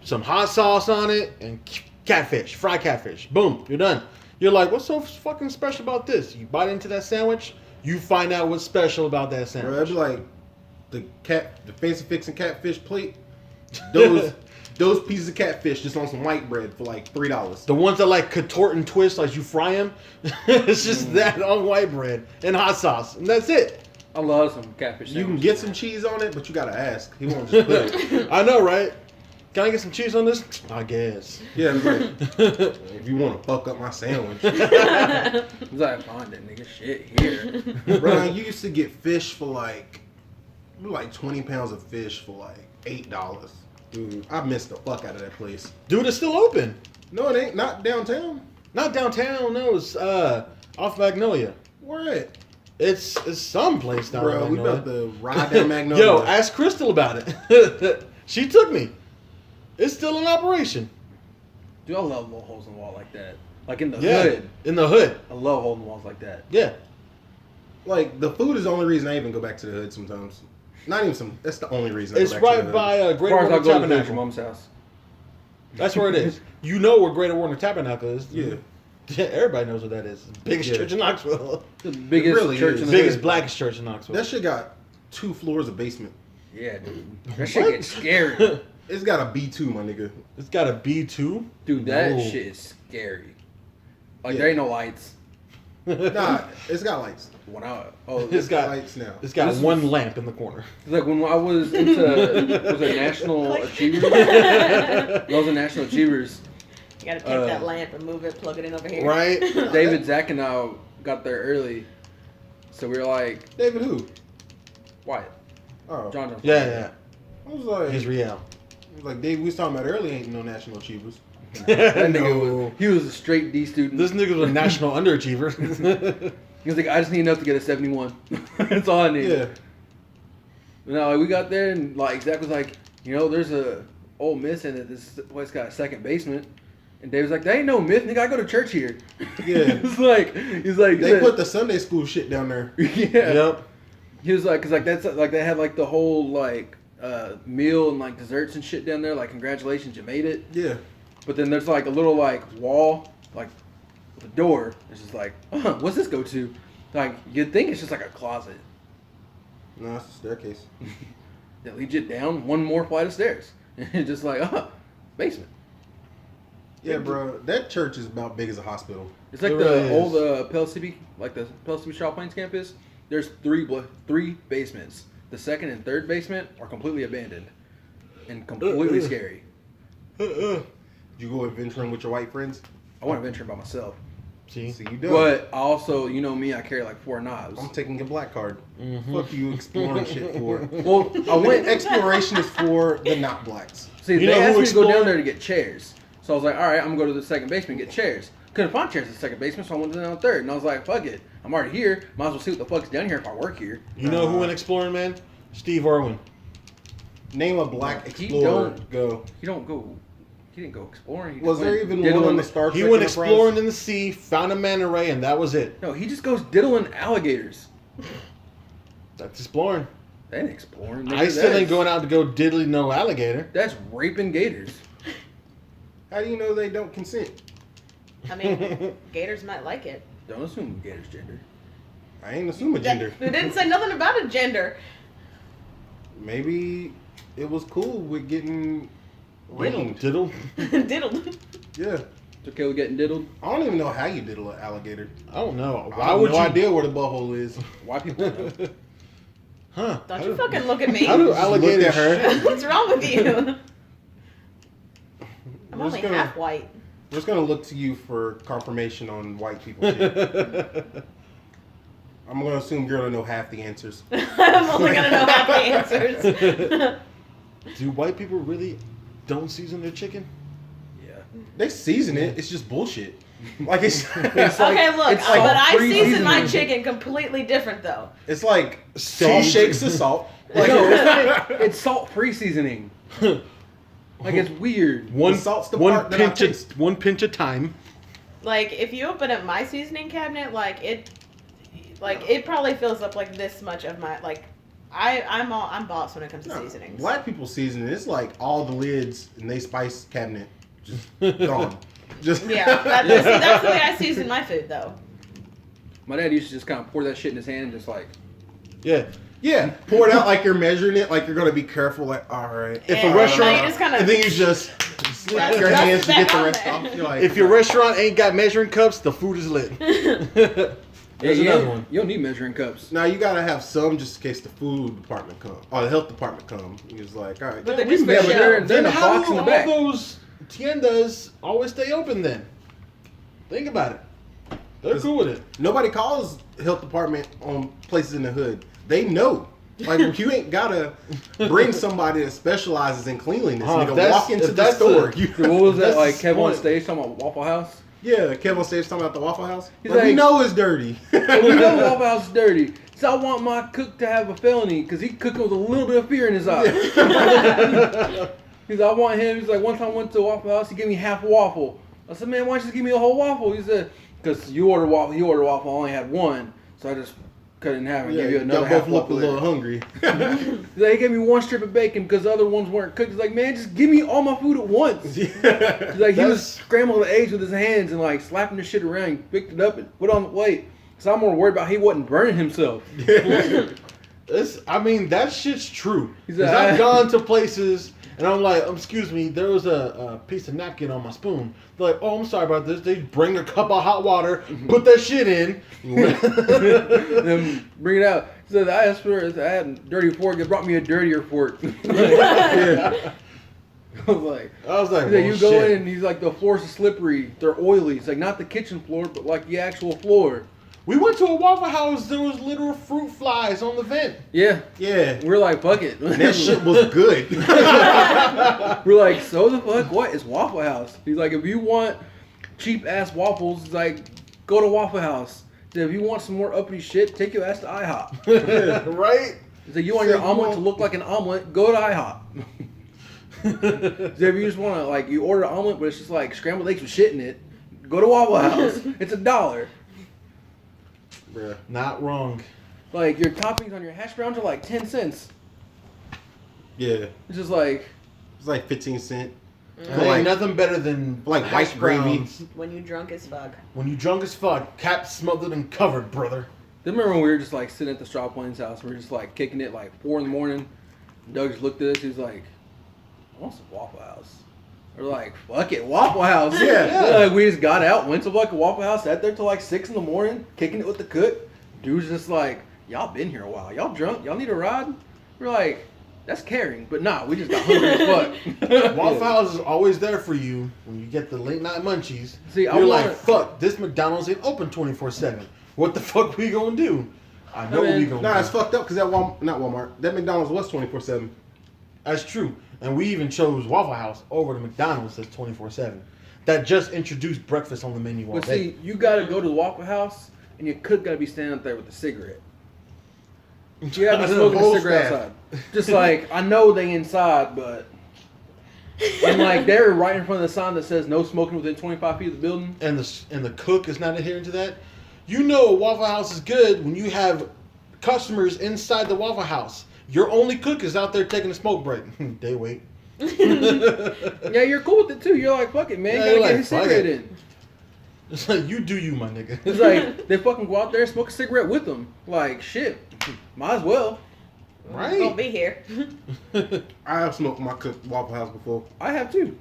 some hot sauce on it, and catfish, fried catfish. Boom, you're done. You're like, what's so fucking special about this? You bite into that sandwich, you find out what's special about that Bro, sandwich. that'd be like the fancy fixing catfish plate. Those pieces of catfish just on some white bread for like $3. The ones that like contort and twist like you fry them, it's just that on white bread and hot sauce, and that's it. I love some catfish. You can sandwiches, get man. some cheese on it, but you gotta ask. He won't just put it. I know, right? Can I get some cheese on this? I guess. Yeah, it's like, if you want to fuck up my sandwich. He's like, find that nigga shit here. Bro, you used to get fish for like 20 pounds of fish for like $8. Dude, I missed the fuck out of that place. Dude, it's still open. No, it ain't. Not downtown. Not downtown, no, it's off Magnolia. Where at? It's someplace down Bro, we Magnolia. about to ride down Magnolia. Yo, ask Crystal about it. She took me. It's still in operation. Dude, I love little holes in the wall like that. Like in the Yeah, hood. in the hood. I love holes in walls like that. Yeah. Like, the food is the only reason I even go back to the hood sometimes. Not even some. That's the only reason I It's go back to right the by hood. As Greater far as I Warner go to your Tabernacle. mom's house. That's where it is. You know where Greater Warner Tabernacle is. Yeah. Yeah, everybody knows what that is. It's the biggest Yeah. church in Knoxville. The biggest really church is. in the Biggest hood. blackest church in Knoxville. That shit got 2 floors of basement. Yeah, dude. That shit What? gets scary. It's got a B2, my nigga. It's got a B2. Dude, that No. shit is scary. Like, Yeah. there ain't no lights. Nah, it's got lights. It's got lights now. It's got This one lamp in the corner. It's like when I was into was it National Achievers? When I was in National Achievers, You gotta take that lamp and move it, plug it in over here. Right? David, Zach, and I got there early, so we were like, David who? Wyatt, Oh, John. Yeah. I was like, He's real. Dave, we was talking about earlier, ain't no National Achievers. That nigga No. was, he was a straight D student. This nigga was a national underachiever. He was like, I just need enough to get a 71. That's all I need. Yeah. No, like, we got there and like Zach was like, there's a Ole Miss in it. This place got a second basement. And Dave was like, that ain't no myth, nigga. I go to church here. Yeah. he's like, They put the Sunday school shit down there. yeah. Yep. He was like, cause like that's like they had like the whole like meal and like desserts and shit down there. Like, congratulations, you made it. Yeah. But then there's like a little like wall, like with a door. It's just like, what's this go to? Like, you'd think it's just like a closet No, it's a staircase. that leads you down one more flight of stairs. And just like, basement. Yeah, bro. That church is about big as a hospital. It's like It the really old is. PLCB, like the PLCB Shaw Plains campus. There's three basements. The second and third basement are completely abandoned and completely scary. Did you go adventuring with your white friends? I want to venture by myself. See? See, you do. But also, me, I carry like 4 knives. I'm taking a black card. Mhm. Fuck you exploring shit for. Well, I went. Exploration is for the not blacks. See, You they know asked who me to go down explored? there to get chairs. So I was like, all right, I'm gonna go to the second basement and get chairs. Couldn't find chairs in the second basement, so I went down the third. And I was like, fuck it, I'm already here. Might as well see what the fuck's down here if I work here. You know who went exploring, man? Steve Irwin. Name a black He explorer. don't- Go. He didn't go exploring. He Was just there went even diddling- one on the Star Trek He went Enterprise? exploring in the sea, found a manta ray, and that was it. No, he just goes diddling alligators. That's exploring. That ain't exploring. Nigga. I still That's- ain't going out to go diddly no alligator. That's raping gators. How do you know they don't consent? I mean, gators might like it. Don't assume gators gender. I ain't assuming gender. Who didn't say nothing about a gender? Maybe it was cool with getting winged. Diddle. Diddled. Yeah. It's okay with getting diddled. I don't even know how you diddle an alligator. I don't know. I Why have would no you? idea where the butthole is. Why people know? Huh? Don't you fucking look at me. How do Just alligators? looked at her. What's wrong with you? I'm We're just only gonna- half white. We're just gonna look to you for confirmation on white people shit. I'm gonna assume you're gonna know half the answers. I'm only gonna know half the answers. Do white people really don't season their chicken? Yeah. They season it. It's just bullshit. Like it's Okay, look, it's like but I pre-seasoning. season my chicken completely different though. it's like salt Sage. shakes the salt. Like No, it's not. It's salt pre-seasoning. Like, it's weird. One salt's the part that I taste. one pinch of thyme. Like if you open up my seasoning cabinet, it probably fills up like this much of my I'm boss when it comes to No, seasonings. black people season it. It's like all the lids in they spice cabinet just gone. Just Yeah, that's the way I season my food though. My dad used to just kind of pour that shit in his hand and just like, Yeah. Yeah, pour it out like you're measuring it, like you're gonna be careful. Like, all right. If And a restaurant, now you just kind And of then you just slip That's- your that's hands to back get the on rest there. off. You're like, if your restaurant ain't got measuring cups, the food is lit. There's another one. You don't need measuring cups. now you gotta have some just in case the food department come or the health department come. He's like, all right, But yeah, they're we just measure for it. show. They're in Then a how box do in the all back. those tiendas always stay open then? Think about it. They're cool with it. Nobody calls health department on places in the hood. They know. Like you ain't gotta bring somebody that specializes in cleanliness. Huh, Nigga, if that's- walk into if the that's store. a- You- Dude, what was that, That's like, the Kevin on point. stage talking about Waffle House? yeah, Kevin on stage talking about the Waffle House. He's Like, we like- know it's dirty. We know Waffle House is dirty. So I want my cook to have a felony because he cooking with a little bit of fear in his eye. He's like, I want him. He's like, one time I went to a Waffle House, he gave me half a waffle. I said, man, why don't you just give me a whole waffle? He said, because you ordered waffle, he ordered waffle, I only had one, so I just cut it in half and Yeah, give you another y'all half both look a waffle. little there. hungry. He's like, he gave me one strip of bacon because the other ones weren't cooked. He's like, man, just give me all my food at once. He's like, he was That's- scrambling the eggs with his hands and like slapping the shit around. He picked it up and put it on the plate. So I'm more worried about he wasn't burning himself. I mean, that shit's true. He's 'Cause like, I've gone to places And I'm like, excuse me, there was a piece of napkin on my spoon. They're like, oh, I'm sorry about this. They bring a cup of hot water, put that shit in. Then bring it out. He said, I asked for I had a dirty fork. It brought me a dirtier fork. Yeah. I was like, he's like, you go in and he's like, the floors are slippery. They're oily. It's like not the kitchen floor, but like the actual floor. We went to a Waffle House. There was literal fruit flies on the vent. Yeah. Yeah. We're like, fuck it. That shit was good. We're like, so the fuck what? It's Waffle House. He's like, if you want cheap ass waffles, he's like, go to Waffle House. He said, if you want some more uppity shit, take your ass to IHOP. Right? He's like, you want your omelet to look like an omelet, go to IHOP. So if you just want to, like, you order an omelet, but it's just like scrambled eggs with shit in it, go to Waffle House. It's $1. Bruh. Not wrong. Like, your toppings on your hash browns are like 10 cents. Yeah. It's just like... It's like 15 cents. Ain't nothing better than like hash white gravy. browns. When you drunk as fuck. When you drunk as fuck, cap smothered and covered, brother. Then remember when we were just like sitting at the Straw Plains house, we were just like kicking it like 4 in the morning. Doug just looked at us, he was like, I want some Waffle House. We're like, fuck it, Waffle House. Yeah. Like, we just got out, went to like a Waffle House, sat there till like 6 in the morning, kicking it with the cook. Dude's just like, y'all been here a while. Y'all drunk? Y'all need a ride? We're like, that's caring. But nah, we just got hungry as fuck. Waffle House is always there for you when you get the late night munchies. See, You're like, fuck, this McDonald's ain't open 24/7. What the fuck we gonna do? I know what we gonna do. Nah, it's fucked up because that not Walmart. That McDonald's was 24/7. That's true. And we even chose Waffle House over the McDonald's that's 24/7. That just introduced breakfast on the menu all But day. see, you gotta go to the Waffle House, and your cook gotta be standing up there with a cigarette. You gotta be smoking a cigarette outside. Just like, I know they inside, but... And like, they're right in front of the sign that says no smoking within 25 feet of the building. And the cook is not adhering to that. You know a Waffle House is good when you have customers inside the Waffle House. Your only cook is out there taking a smoke break. They wait. Yeah, you're cool with it too. You're like, fuck it, man. Yeah, Gotta you're get like, his fuck cigarette it. in. It's like, you do you, my nigga. It's like, they fucking go out there and smoke a cigarette with them. Like, shit. Might as well. Right? Don't be here. I have smoked my cooked Waffle House before. I have too.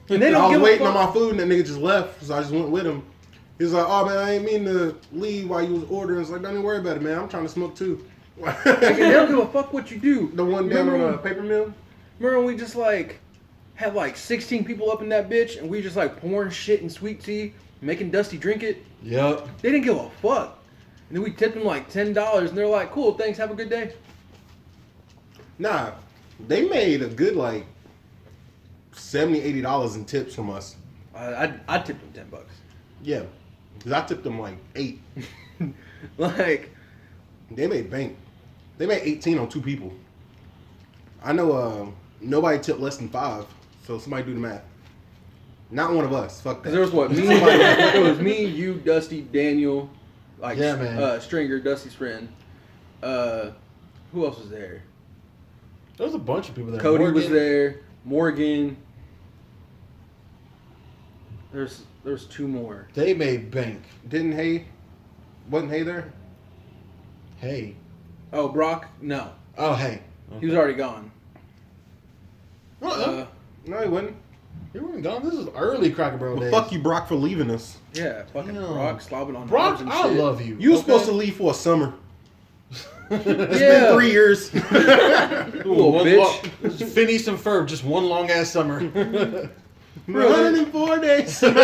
And they I don't was give a waiting on fuck. my food and that nigga just left, so I just went with him. He was like, oh man, I ain't mean to leave while you was ordering. It's like, don't even worry about it, man. I'm trying to smoke too. Like, and they don't give a fuck what you do. The one down Remember on when- Paper Mill? Remember when we just like had like 16 people up in that bitch and we just like pouring shit in sweet tea, making Dusty drink it? Yep. They didn't give a fuck. And then we tipped them like $10 and they're like, cool, thanks, have a good day. Nah, they made a good like $70, $80 in tips from us. I tipped them $10. Yeah, because I tipped them like 8. Like, They made bank. They made 18 on 2 people. I know nobody tipped less than 5, so somebody do the math. Not one of us. Fuck that. 'cause there was what, me, it was me, you, Dusty, Daniel, like, Yeah, man. Stringer, Dusty's friend. Who else was there? There was a bunch of people there. Cody was Morgan. there. Morgan. There's 2 more. They made bank. Wasn't Hay there? Hey. Oh, Brock? No. Oh, hey. He was already gone. Uh-uh. No, he wasn't. He wasn't gone. This is early Cracker Barrel Well, days. fuck you, Brock, for leaving us. Yeah, fucking Damn. Brock slobbing on Brock, knobs and I shit. love you. You were okay? supposed to leave for a summer. It's Yeah. been 3 years. Little One bitch. Phineas and Ferb, just one long ass summer. 104 days. He said,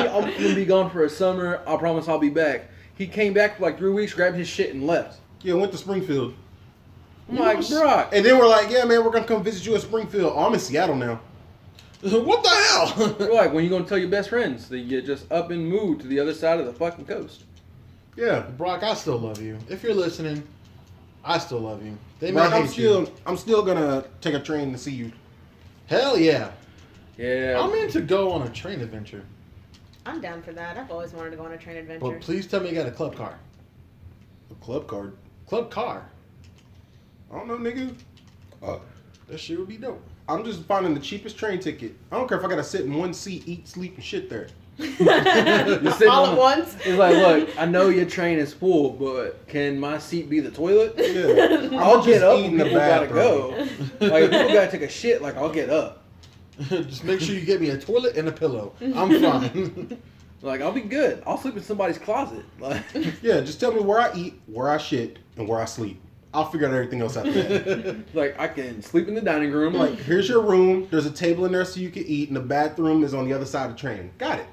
I'm gonna be gone for a summer. I promise I'll be back. He came back for like 3 weeks, grabbed his shit, and left. Yeah, went to Springfield. I'm like, Brock. And then we're like, yeah, man, we're going to come visit you in Springfield. Oh, I'm in Seattle now. What the hell? We're like, when you gonna tell your best friends that you just up and move to the other side of the fucking coast? Yeah. Brock, I still love you. If you're listening, I still love you. They may Brock, hate you. I'm still going to take a train to see you. Hell yeah. Yeah. I'm in to go on a train adventure. I'm down for that. I've always wanted to go on a train adventure. But please tell me you got a club car. A club card. Club car. I don't know, nigga. That shit would be dope. I'm just finding the cheapest train ticket. I don't care if I got to sit in one seat, eat, sleep, and shit there. You're sitting All on at the- once. It's like, look, I know your train is full, but can my seat be the toilet? Yeah. I'll just get up eat when in the people gotta bathroom. go. Like, if people gotta take a shit, like, I'll get up. Just make sure you get me a toilet and a pillow. I'm fine. Like, I'll be good. I'll sleep in somebody's closet. Like, Yeah, just tell me where I eat, where I shit, and where I sleep. I'll figure out everything else after that. like I can sleep in the dining room. Like, here's your room. There's a table in there so you can eat, and the bathroom is on the other side of the train. Got it.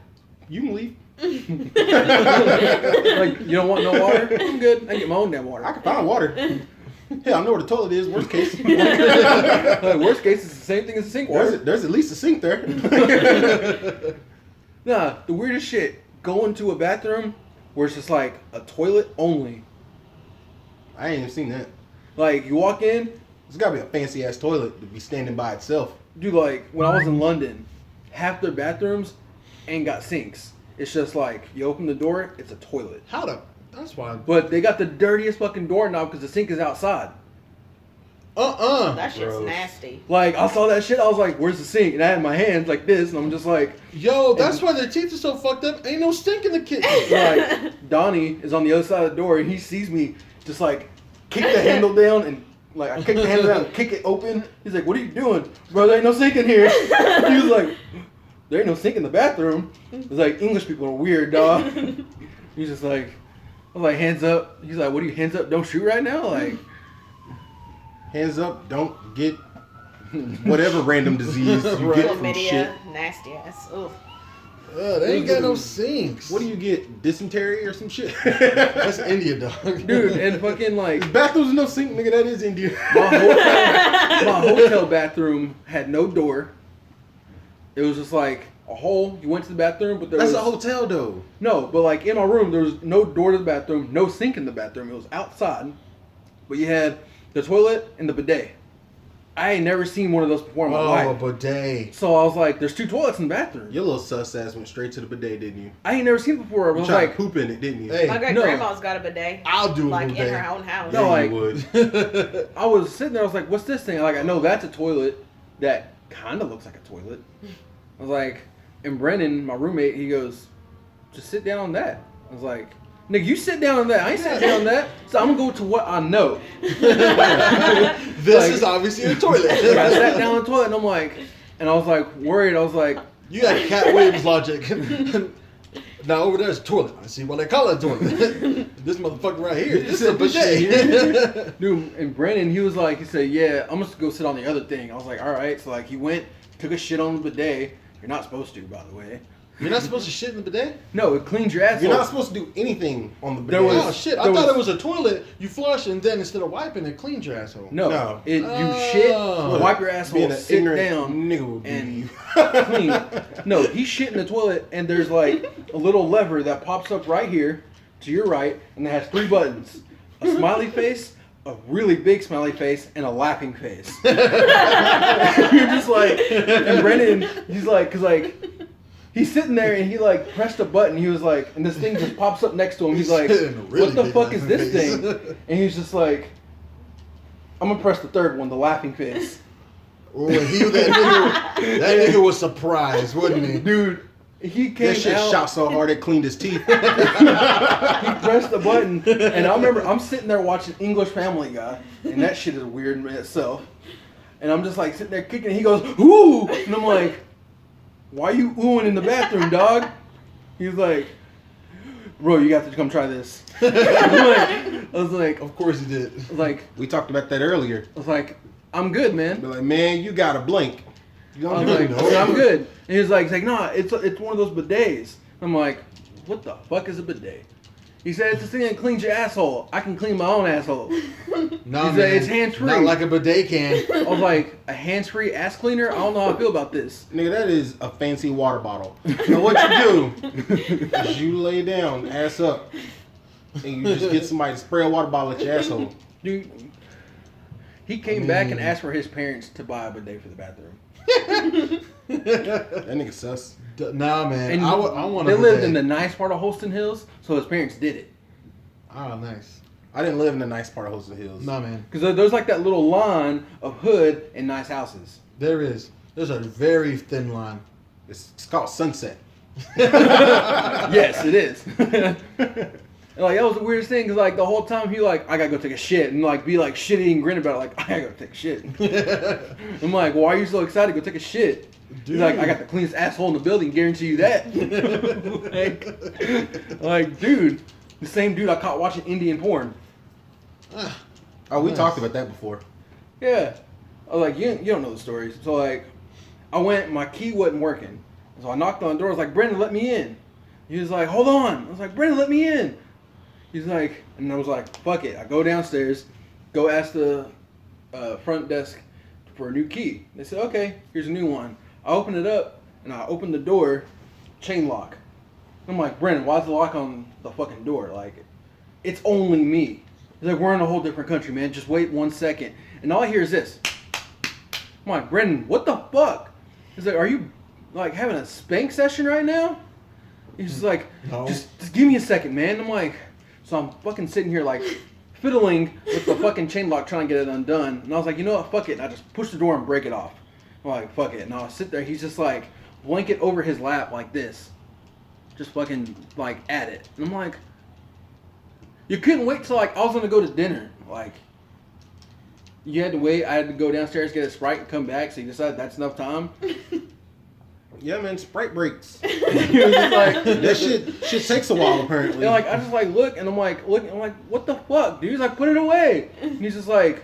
You can leave. like, you don't want no water? I'm good. I can get my own damn water. I can find water. Hell, I know where the toilet is. Worst case. Like, worst case, it's the same thing as the sink water. There's at least a sink there. Nah, the weirdest shit. Going to a bathroom where it's just like a toilet only. I ain't even seen that. Like, you walk in, There's got to be a fancy ass toilet to be standing by itself. dude, like, when I was in London, half their bathrooms ain't got sinks. It's just like, you open the door, it's a toilet. How the? That's why. But they got the dirtiest fucking doorknob because the sink is outside. That shit's Gross. nasty. Like, I saw that shit, I was like, where's the sink? And I had my hands like this, and I'm just like, Yo, that's why their teeth are so fucked up. Ain't no stink in the kitchen. like, Donnie is on the other sside of the door, and he sees me just like kick the handle down, and like I kick the handle down and kick it open. He's like, "What are you doing, bro? There ain't no sink in here." He was like, "There ain't no sink in the bathroom." It's like, English people are weird, dog. He's just like, I was like, hands up. He's like, "What are you, hands up? Don't shoot right now." Like, Hands up, don't get whatever random disease you get from shit. Chlamydia, nasty ass. Ugh. They ain't got no sinks. What do you get? Dysentery or some shit? That's India, dog. dude, and fucking like Bathrooms with no sink, nigga. That is India. my hotel bathroom had no door. It was just like a hole. You went to the bathroom, but there That's was a hotel though. no. But like in my room, there was no door to the bathroom, no sink in the bathroom. It was outside, but you had the toilet and the bidet. I ain't never seen one of those before in my Oh, a life. bidet. So I was like, "There's two toilets in the bathroom." Your little sus ass went straight to the bidet, didn't you? I ain't never seen it before. I You was tried like, to poop in it, didn't you? Hey, My great No. grandma's got a bidet. I'll do a Like in bidet. her own house. No, like- you would. I was sitting there. I was like, "What's this thing?" Like, I know that's a toilet that kind of looks like a toilet. I was like, and Brennan, my roommate, he goes, "Just sit down on that." I was like, "Nigga, you sit down on that. I ain't sitting down on that." So I'm gonna go to what I know. This Like- is obviously a toilet. Like, I sat down on the toilet and I'm like, and I was like worried. I was like, You got Cat Williams logic. Now over there's a toilet. I see why they call it a toilet. This motherfucker right here. This is a This shit bidet. dude. And Brennan, he was like, he said, "Yeah, I'm just gonna go sit on the other thing." I was like, "All right." So like, he went, took a shit on the bidet. You're not supposed to, by the way. You're not supposed to shit in the bidet? No, it cleans your asshole. You're not supposed to do anything on the bidet. There was- Oh shit! I there thought was- it was a toilet. You flush and then instead of wiping it, cleans your asshole. No, No. It, you Oh. shit, wipe your Being asshole, an sit ignorant down, nigga would be and you. clean. No, he shit in the toilet, and there's like a little lever that pops up right here to your right, and it has three buttons: a smiley face, a really big smiley face, and a laughing face. You're just like, and Brennan, he's like, cause like. He's sitting there and he like pressed a button. He was like, and this thing just pops up next to him. He's like, He's really "What the big fuck is laughing this face." thing?" And he's just like, "I'm gonna press the third one, the laughing face." Oh, that nigga was surprised, wasn't he? Dude, he came That shit out. shot so hard it cleaned his teeth. He pressed the button, and I remember I'm sitting there watching English Family Guy, and that shit is weird in itself. And I'm just like sitting there kicking. And he goes, "Ooh," and I'm like, "Why you oohing in the bathroom, dog?" He's like, "Bro, you got to come try this." I was like, Of course he did. We talked about that earlier. "I'm good, man." Be like, man, you gotta blink. You I gonna was do like, it? No. "Yeah, I'm good." And he's like, "Nah, it's one of those bidets." I'm like, "What the fuck is a bidet?" He said, "It's the thing that cleans your asshole. I can clean my own asshole." Nah, He said, man. "It's hands-free." Not like a bidet can. I was like, "A hands-free ass cleaner? I don't know how I feel about this." Nigga, that is a fancy water bottle. So what you do is you lay down, ass up, and you just get somebody to spray a water bottle at your asshole. Dude, he came back and asked for his parents to buy a bidet for the bathroom. That nigga sus. Nah, man. And I want they a lived bidet. in the nice part of Holston Hills, so his parents did it. Oh, nice. I didn't live in the nice part of Holston Hills. Nah, man. Because there's like that little line of hood and nice houses. There is. There's a very thin line. It's called Sunset. Yes, it is. And like that was the weirdest thing because like the whole time he like I gotta go take a shit and like be like shitty and grin about it like I gotta go take a shit. I'm like, why are you so excited to go take a shit? He's like, I got the cleanest asshole in the building, guarantee you that. like, dude, the same dude I caught watching Indian porn. Oh, we talked about that before. Yeah. I was like, you don't know the stories. So like, I went, my key wasn't working. So I knocked on the door. I was like, Brendan, let me in. He was like, hold on. I was like, Brendan, let me in. He's like, and I was like, fuck it. I go downstairs, go ask the front desk for a new key. They said, okay, here's a new one. I open it up, and I open the door, chain lock. I'm like, Brendan, why's the lock on the fucking door? Like, it's only me. He's like, we're in a whole different country, man. Just wait 1 second. And all I hear is this. I'm like, Brendan, what the fuck? He's like, are you, like, having a spank session right now? He's just like, No. just give me a second, man. I'm like, so I'm fucking sitting here, like, fiddling with the fucking chain lock trying to get it undone. And I was like, you know what, fuck it. And I just push the door and break it off. I'm like, fuck it. And I'll sit there. He's just like, blanket over his lap like this. Just fucking, like, at it. And I'm like, you couldn't wait till, like, I was going to go to dinner. Like, you had to wait. I had to go downstairs, get a Sprite, and come back. So you decided that's enough time. Yeah, man, Sprite breaks. He was just like, That shit takes a while, apparently. and like I just like look, and I'm like, what the fuck, dude? He's like, put it away. And he's just like,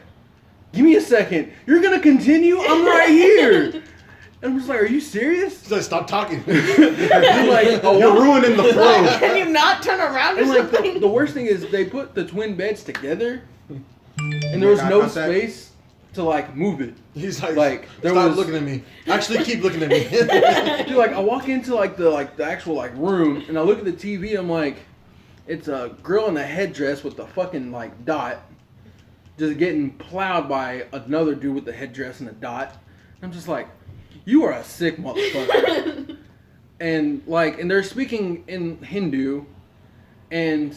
give me a second. You're gonna continue? I'm right here. And I'm just like, are you serious? He's like, stop talking. I'm like, oh, You're ruining the flow. Can you not turn around or and like something? the worst thing is they put the twin beds together, and there was Eye no contact. space to like move it. He's like, Like, there stop was- looking at me. Actually, keep looking at me. Dude, like I walk into like the actual like room, and I look at the TV. I'm like, it's a girl in a headdress with the fucking like dot, just getting plowed by another dude with the headdress and a dot. I'm just like, you are a sick motherfucker. And like, and they're speaking in Hindu, and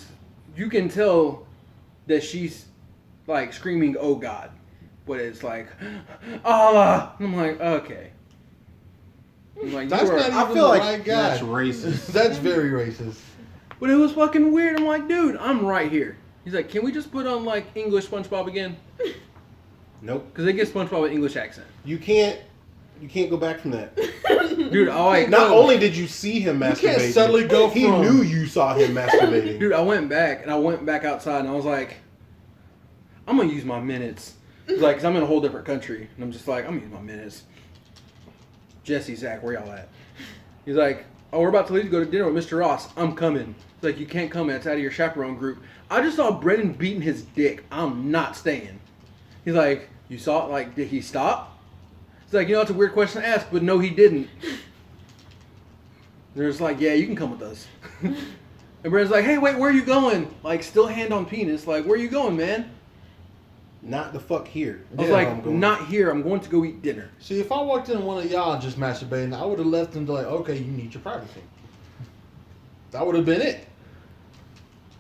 you can tell that she's like screaming, "Oh God," but it's like, Allah. And I'm like, okay. I'm like, That's you are- not I even feel the like right guy. that's racist. That's very racist. But it was fucking weird. I'm like, dude, I'm right here. He's like, can we just put on like English SpongeBob again? Nope. Because they get SpongeBob with English accent. You can't go back from that. Dude, I like, Not only did you see him masturbating, can't suddenly go he from- knew you saw him masturbating. dude, I went back and I went back outside and I was like, I'm gonna use my minutes. He's like, cause I'm in a whole different country, and I'm just like, I'm gonna use my minutes. Jesse, Zach, where y'all at? He's like, oh, we're about to leave to go to dinner with Mr. Ross. I'm coming. He's like, you can't come. It's out of your chaperone group. I just saw Brendan beating his dick. I'm not staying. He's like, you saw it? Like, did he stop? He's like, you know, it's a weird question to ask, but no, he didn't. They're just like, yeah, you can come with us. And Brendan's like, hey, wait, where are you going? Like, still hand on penis. Like, where are you going, man? Not the fuck here. I was Yeah, like, I'm going. not here. I'm going to go eat dinner. See, if I walked in on one of y'all just masturbating, I would have left them to like, okay, you need your privacy. That would have been it.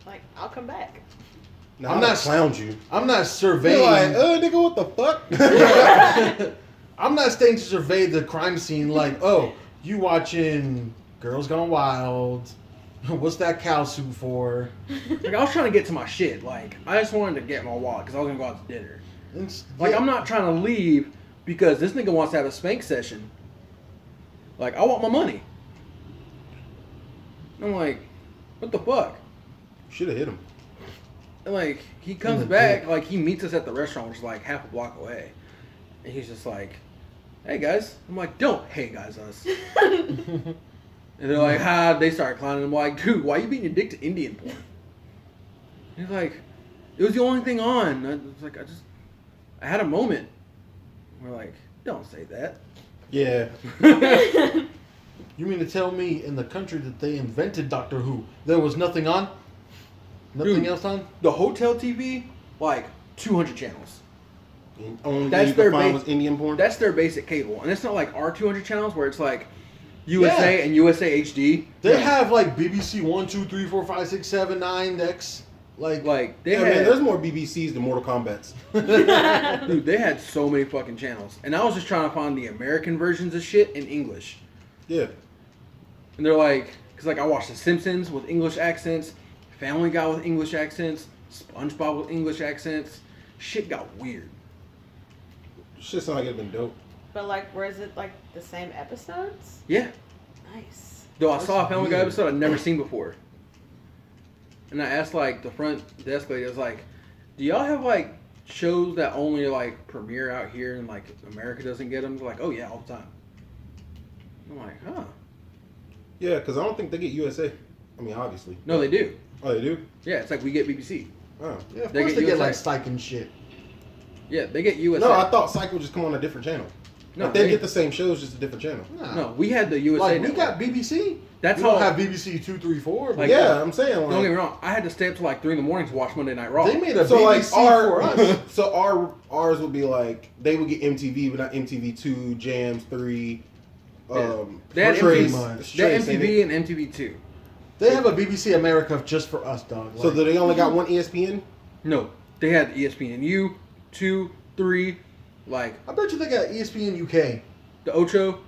Like, I'll come back. No, I'm I'm not- not clowned you. I'm not You're surveying. like, nigga, what the fuck? I'm not staying to survey the crime scene like, oh, you watching Girls Gone Wild. What's that cow suit for? Like, I was trying to get to my shit. Like, I just wanted to get my wallet because I was going to go out to dinner. Like, Yeah. I'm not trying to leave because this nigga wants to have a spank session. Like, I want my money. I'm like, what the fuck? Should have hit him. And like, he comes the back, dick. like, he meets us at the restaurant, which is like half a block away. And he's just like, hey guys. I'm like, don't hey guys us. And they're like, ha, they start clowning. I'm like, dude, why you beating your dick to Indian porn? He's like, it was the only thing on. I was like, I had a moment. We're like, don't say that. Yeah. You mean to tell me in the country that they invented Doctor Who, there was nothing on? Nothing Dude. else on? The hotel TV, like 200 channels. And only That's thing you their could find base- was Indian porn. That's their basic cable. And it's not like our 200 channels where it's like USA Yeah. and USA HD. They No. have like BBC 1, 2, 3, 4, 5, 6, 7, 9, X. Like, they Yeah, had, man, there's more BBCs than Mortal Kombat's. dude, they had so many fucking channels. And I was just trying to find the American versions of shit in English. Yeah. And they're like, because like I watched The Simpsons with English accents, Family Guy with English accents, SpongeBob with English accents. Shit got weird. Shit sound like it'd been dope. But like, where is it like the same episodes? Yeah. Nice. Though I saw a Family Guy weird. episode I'd never seen before. And I asked like the front desk lady, I was like, do y'all have like shows that only like premiere out here and like America doesn't get them? They're like, oh yeah, all the time. I'm like, huh. Yeah, because I don't think they get USA. I mean, obviously. No, they do. Oh, they do? Yeah, it's like we get BBC. Oh. Yeah, of They course get they get like USA. Psych and shit. Yeah, they get USA. No, I thought Psych would just come on a different channel. No, Like, they get the same shows, just a different channel. Nah. No, we had the USA Like we network. got BBC. That's we don't how. have BBC 2, 3, 4. But Like, Yeah, I'm saying Don't get me like. wrong. I had to stay up till like 3 in the morning to watch Monday Night Raw. they made a So BBC like for us. so ours would be like they would get MTV, but not MTV2, Jams 3. They had Trace- MTV, they had Trace, ain't MTV it? and MTV2. They have a BBC America just for us, dog. So Like, they only got one ESPN. No, they had ESPNU, 2, 3, like I bet you they got ESPN UK. the Ocho.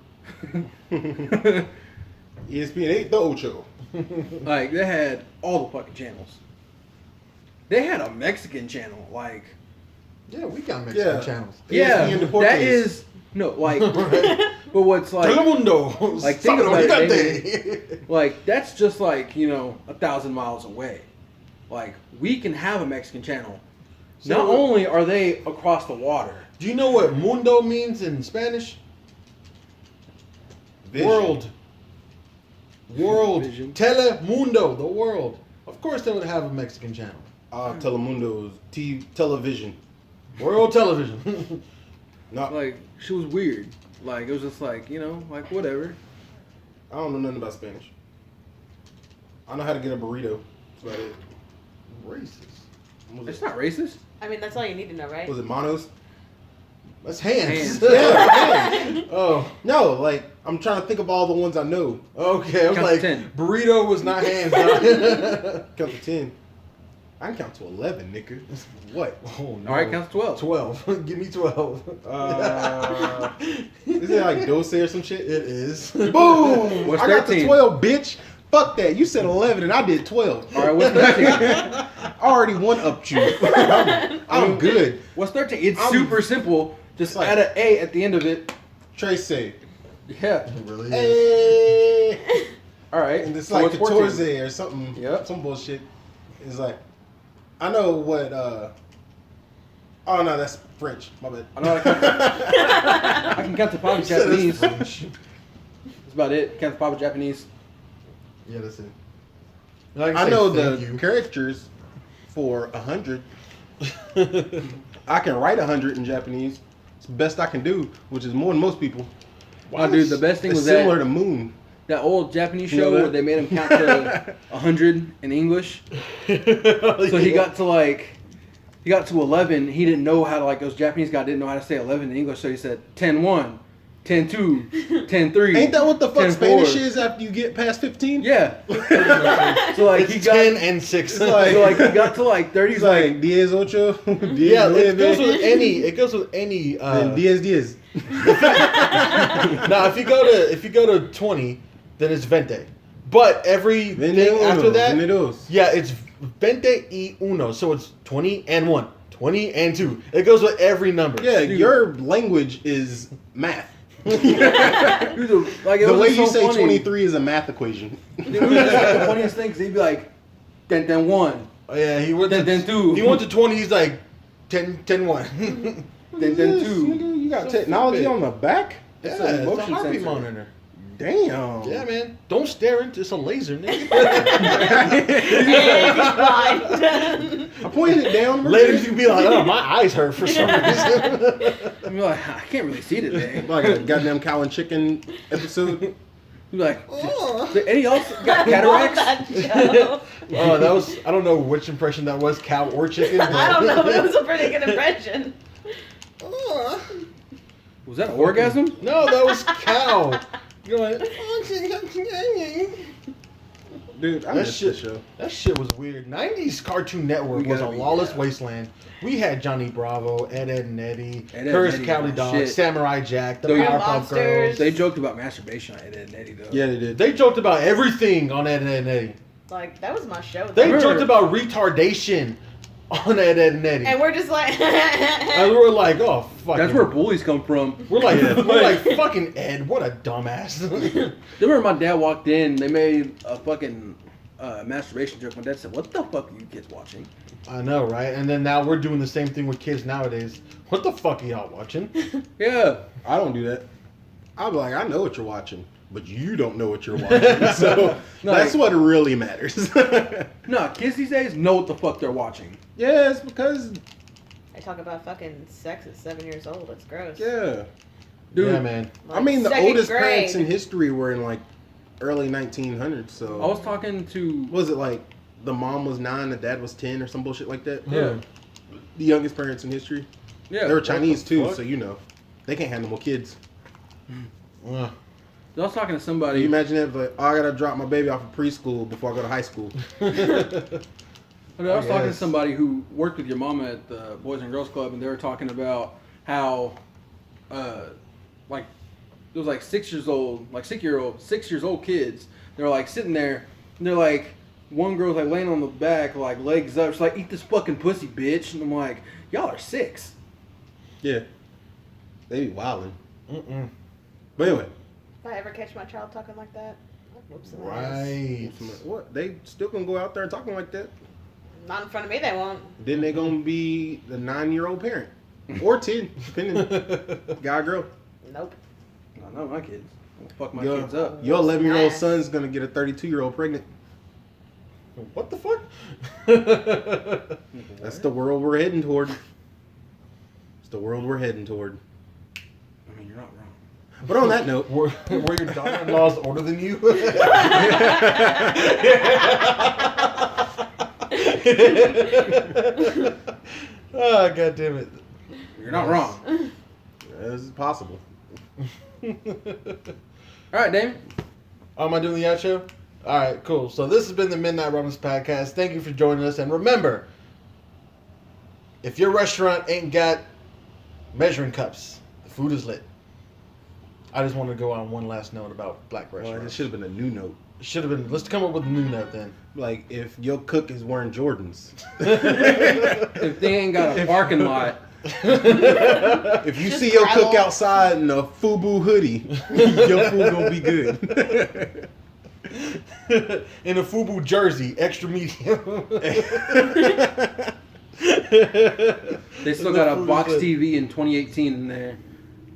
ESPN 8, the Ocho. Like they had all the fucking channels. They had a Mexican channel, like Yeah, we got Mexican Yeah. channels. yeah, ESPN Deportes. that is no like. But what's like Telemundo. Like, think about it, Gigante. like that's just like 1,000 miles away. Like we can have a Mexican channel. So- Not only are they across the water. Do you know what mundo means in Spanish? Vision. World. Vision. Telemundo, the world. Of course they would have a Mexican channel. Telemundo's television. World television. Not. Like she was weird. Like it was just like like whatever. I don't know nothing about Spanish. I know how to get a burrito. That's about it. Racist. What was It's it? not racist. I mean, that's all you need to know, right? Was it Manos? That's hands. Hands. Yeah, hands. Oh, No, like I'm trying to think of all the ones I know. okay. I was Count to like, 10. burrito was not hands. dog. Count to 10. I can count to 11, nigga. What? Oh, no. All right, count to 12. 12. Give me 12. Is it like Dose or some shit? It is. Boom! What's I got to 13? 12, bitch. Fuck that. You said 11 and I did 12. All right, what's 13? I already one upped you. I'm good. What's 13? It's I'm- super simple. Just like- add an A at the end of it. Trace say, Yeah. It really is. hey. All right. And it's So like what's 14? 14 or something. Yep. Some bullshit. It's like, I know what, oh no, that's French. My bad. I know how to count. I can count to 5 in Said it's Japanese. French. That's about it. Count to 5 in Japanese. Yeah, that's it. And can I say know thank the you. characters for 100. I can write 100 in Japanese. It's the best I can do, which is more than most people. Oh, dude, the best thing It's was similar that to Moon. that old Japanese You know show that? where they made him count to 100 in English. So he got to 11. He didn't know how to, like, those Japanese guy didn't know how to say 11 in English, so he said 10-1, 10-2, 10-3. Ain't that what the fuck 10-4. Spanish is after you get past 15? Yeah. So like It's he got 10 and 6. It's like- so like he got to like 30. He's He's like, like, 10, 8, 10, Yeah, it 9, goes with any. It goes with any. then 10, 10. Now, if you go to 20, then it's 20. But every Then thing after that, 22. yeah, it's 20 y uno. So it's 20 and 1, 20 and 2. It goes with every number. Yeah, Dude. your language is math. dude, like it The was way just you so say funny. 23 is a math equation. Dude, it was just like the funniest thing because he'd be like 10-1, Oh, yeah, he went to Then 2. He went to 20. He's like 10 1. 10-2. Nigga, you got So technology stupid. on the back? Yeah, It's an it's a motion heartbeat sensor. monitor. Damn. Yeah, man. Don't stare into it's a laser, nigga. And he's blind. I pointed it down. Later you can be like, oh, my eyes hurt for some reason. I'm like, I can't really see today. Like a goddamn cow and chicken episode. He'd be like, Oh. any else got Love cataracts? that show. Oh, that was, I don't know which impression that was, cow or chicken. But I don't know, but it was a pretty good impression. Oh. Was that an orgasm? No, that was cow. You're like, Dude, I That missed shit- this show. That shit was weird. 90s Cartoon Network We was a gotta be- lawless yeah. wasteland. We had Johnny Bravo, Ed, and Eddie, Ed, Ed, Courage and the Eddie Cowardly was Dog, shit. Samurai Jack, the Those- Powerpuff Monsters. Girls. They joked about masturbation on Ed, Ed, and Eddie though. Yeah, they did. They joked about everything on Ed, and Eddie. Like that was my show. They remember- joked about retardation on Ed, and Eddie. and we're just like, And we were like, oh, fuck. That's where bullies come from. We're like, Yeah. we're like, fucking Ed, what a dumbass. Remember my dad walked in, they made a fucking masturbation joke. My dad said, "What the fuck are you kids watching?" I know, right? And then now we're doing the same thing with kids nowadays. What the fuck are y'all watching? Yeah. I don't do that. I'm like, I know what you're watching, but you don't know what you're watching. So No, that's like- what really matters. No, kids these days know what the fuck they're watching. Yeah, it's because I talk about fucking sex at 7 years old. It's gross. yeah. Dude, Yeah, man. I mean, the second oldest grade. parents in history were in like early 1900s. So I was talking to what was it like? The mom was 9, the dad was 10, or some bullshit like that. Yeah. The youngest parents in history. yeah. They were Chinese the too, fuck? so you know they can't handle more kids. Ugh. I was talking to Can you somebody. imagine that? Like, oh, I gotta drop my baby off of preschool before I go to high school. I was talking to Yes. somebody who worked with your mama at the Boys and Girls Club, and they were talking about how, like, it was like 6 years old, like 6 years old kids. They're like sitting there, and they're like, one girl's like laying on the back, like legs up. She's like, "Eat this fucking pussy, bitch!" And I'm like, "Y'all are 6." Yeah, they be wilding. Mm-mm. But anyway, If I ever catch my child talking like that, I'll whoop some ass. Right. what they still gonna go out there and talking like that? Not in front of me, they won't. Then they gonna be the 9-year-old parent or 10, depending guy or girl. Nope. I know my kids. I'll fuck my Your- kids up. Your 11-year-old Nice. son's gonna get a 32-year-old pregnant. What the fuck? That's the world we're heading toward. It's the world we're heading toward. I mean, you're not wrong. But on that note, Were your daughter-in-laws older than you? Oh, God damn it. You're not wrong. this is possible. All right, Damon. Oh, am I doing the outro? All right, cool. So this has been the Midnight Rumbles Podcast. Thank you for joining us. And remember, if your restaurant ain't got measuring cups, the food is lit. I just wanted to go on one last note about black Well, restaurants. it should have been a new note. Should have been. Let's come up with a new note then. Like, if your cook is wearing Jordans. If they ain't got a parking lot, If you Just see your cook gravel. outside in a FUBU hoodie, your food gonna be good. In a FUBU jersey, extra medium. they still The got a food box is lit. TV in 2018 in there,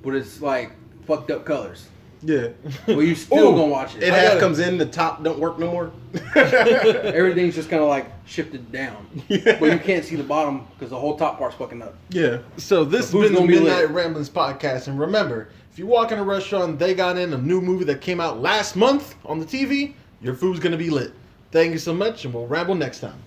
but it's like fucked up colors. Yeah. Well, you still Ooh, gonna watch it. It I half gotta- comes in, the top don't work no more. Everything's just kind of like shifted down, Yeah. but you can't see the bottom because the whole top part's fucking up. Yeah. So this has The food's been the gonna be Midnight lit. Ramblings Podcast. And remember, if you walk in a restaurant, they got in a new movie that came out last month on the TV, your food's going to be lit. Thank you so much, and we'll ramble next time.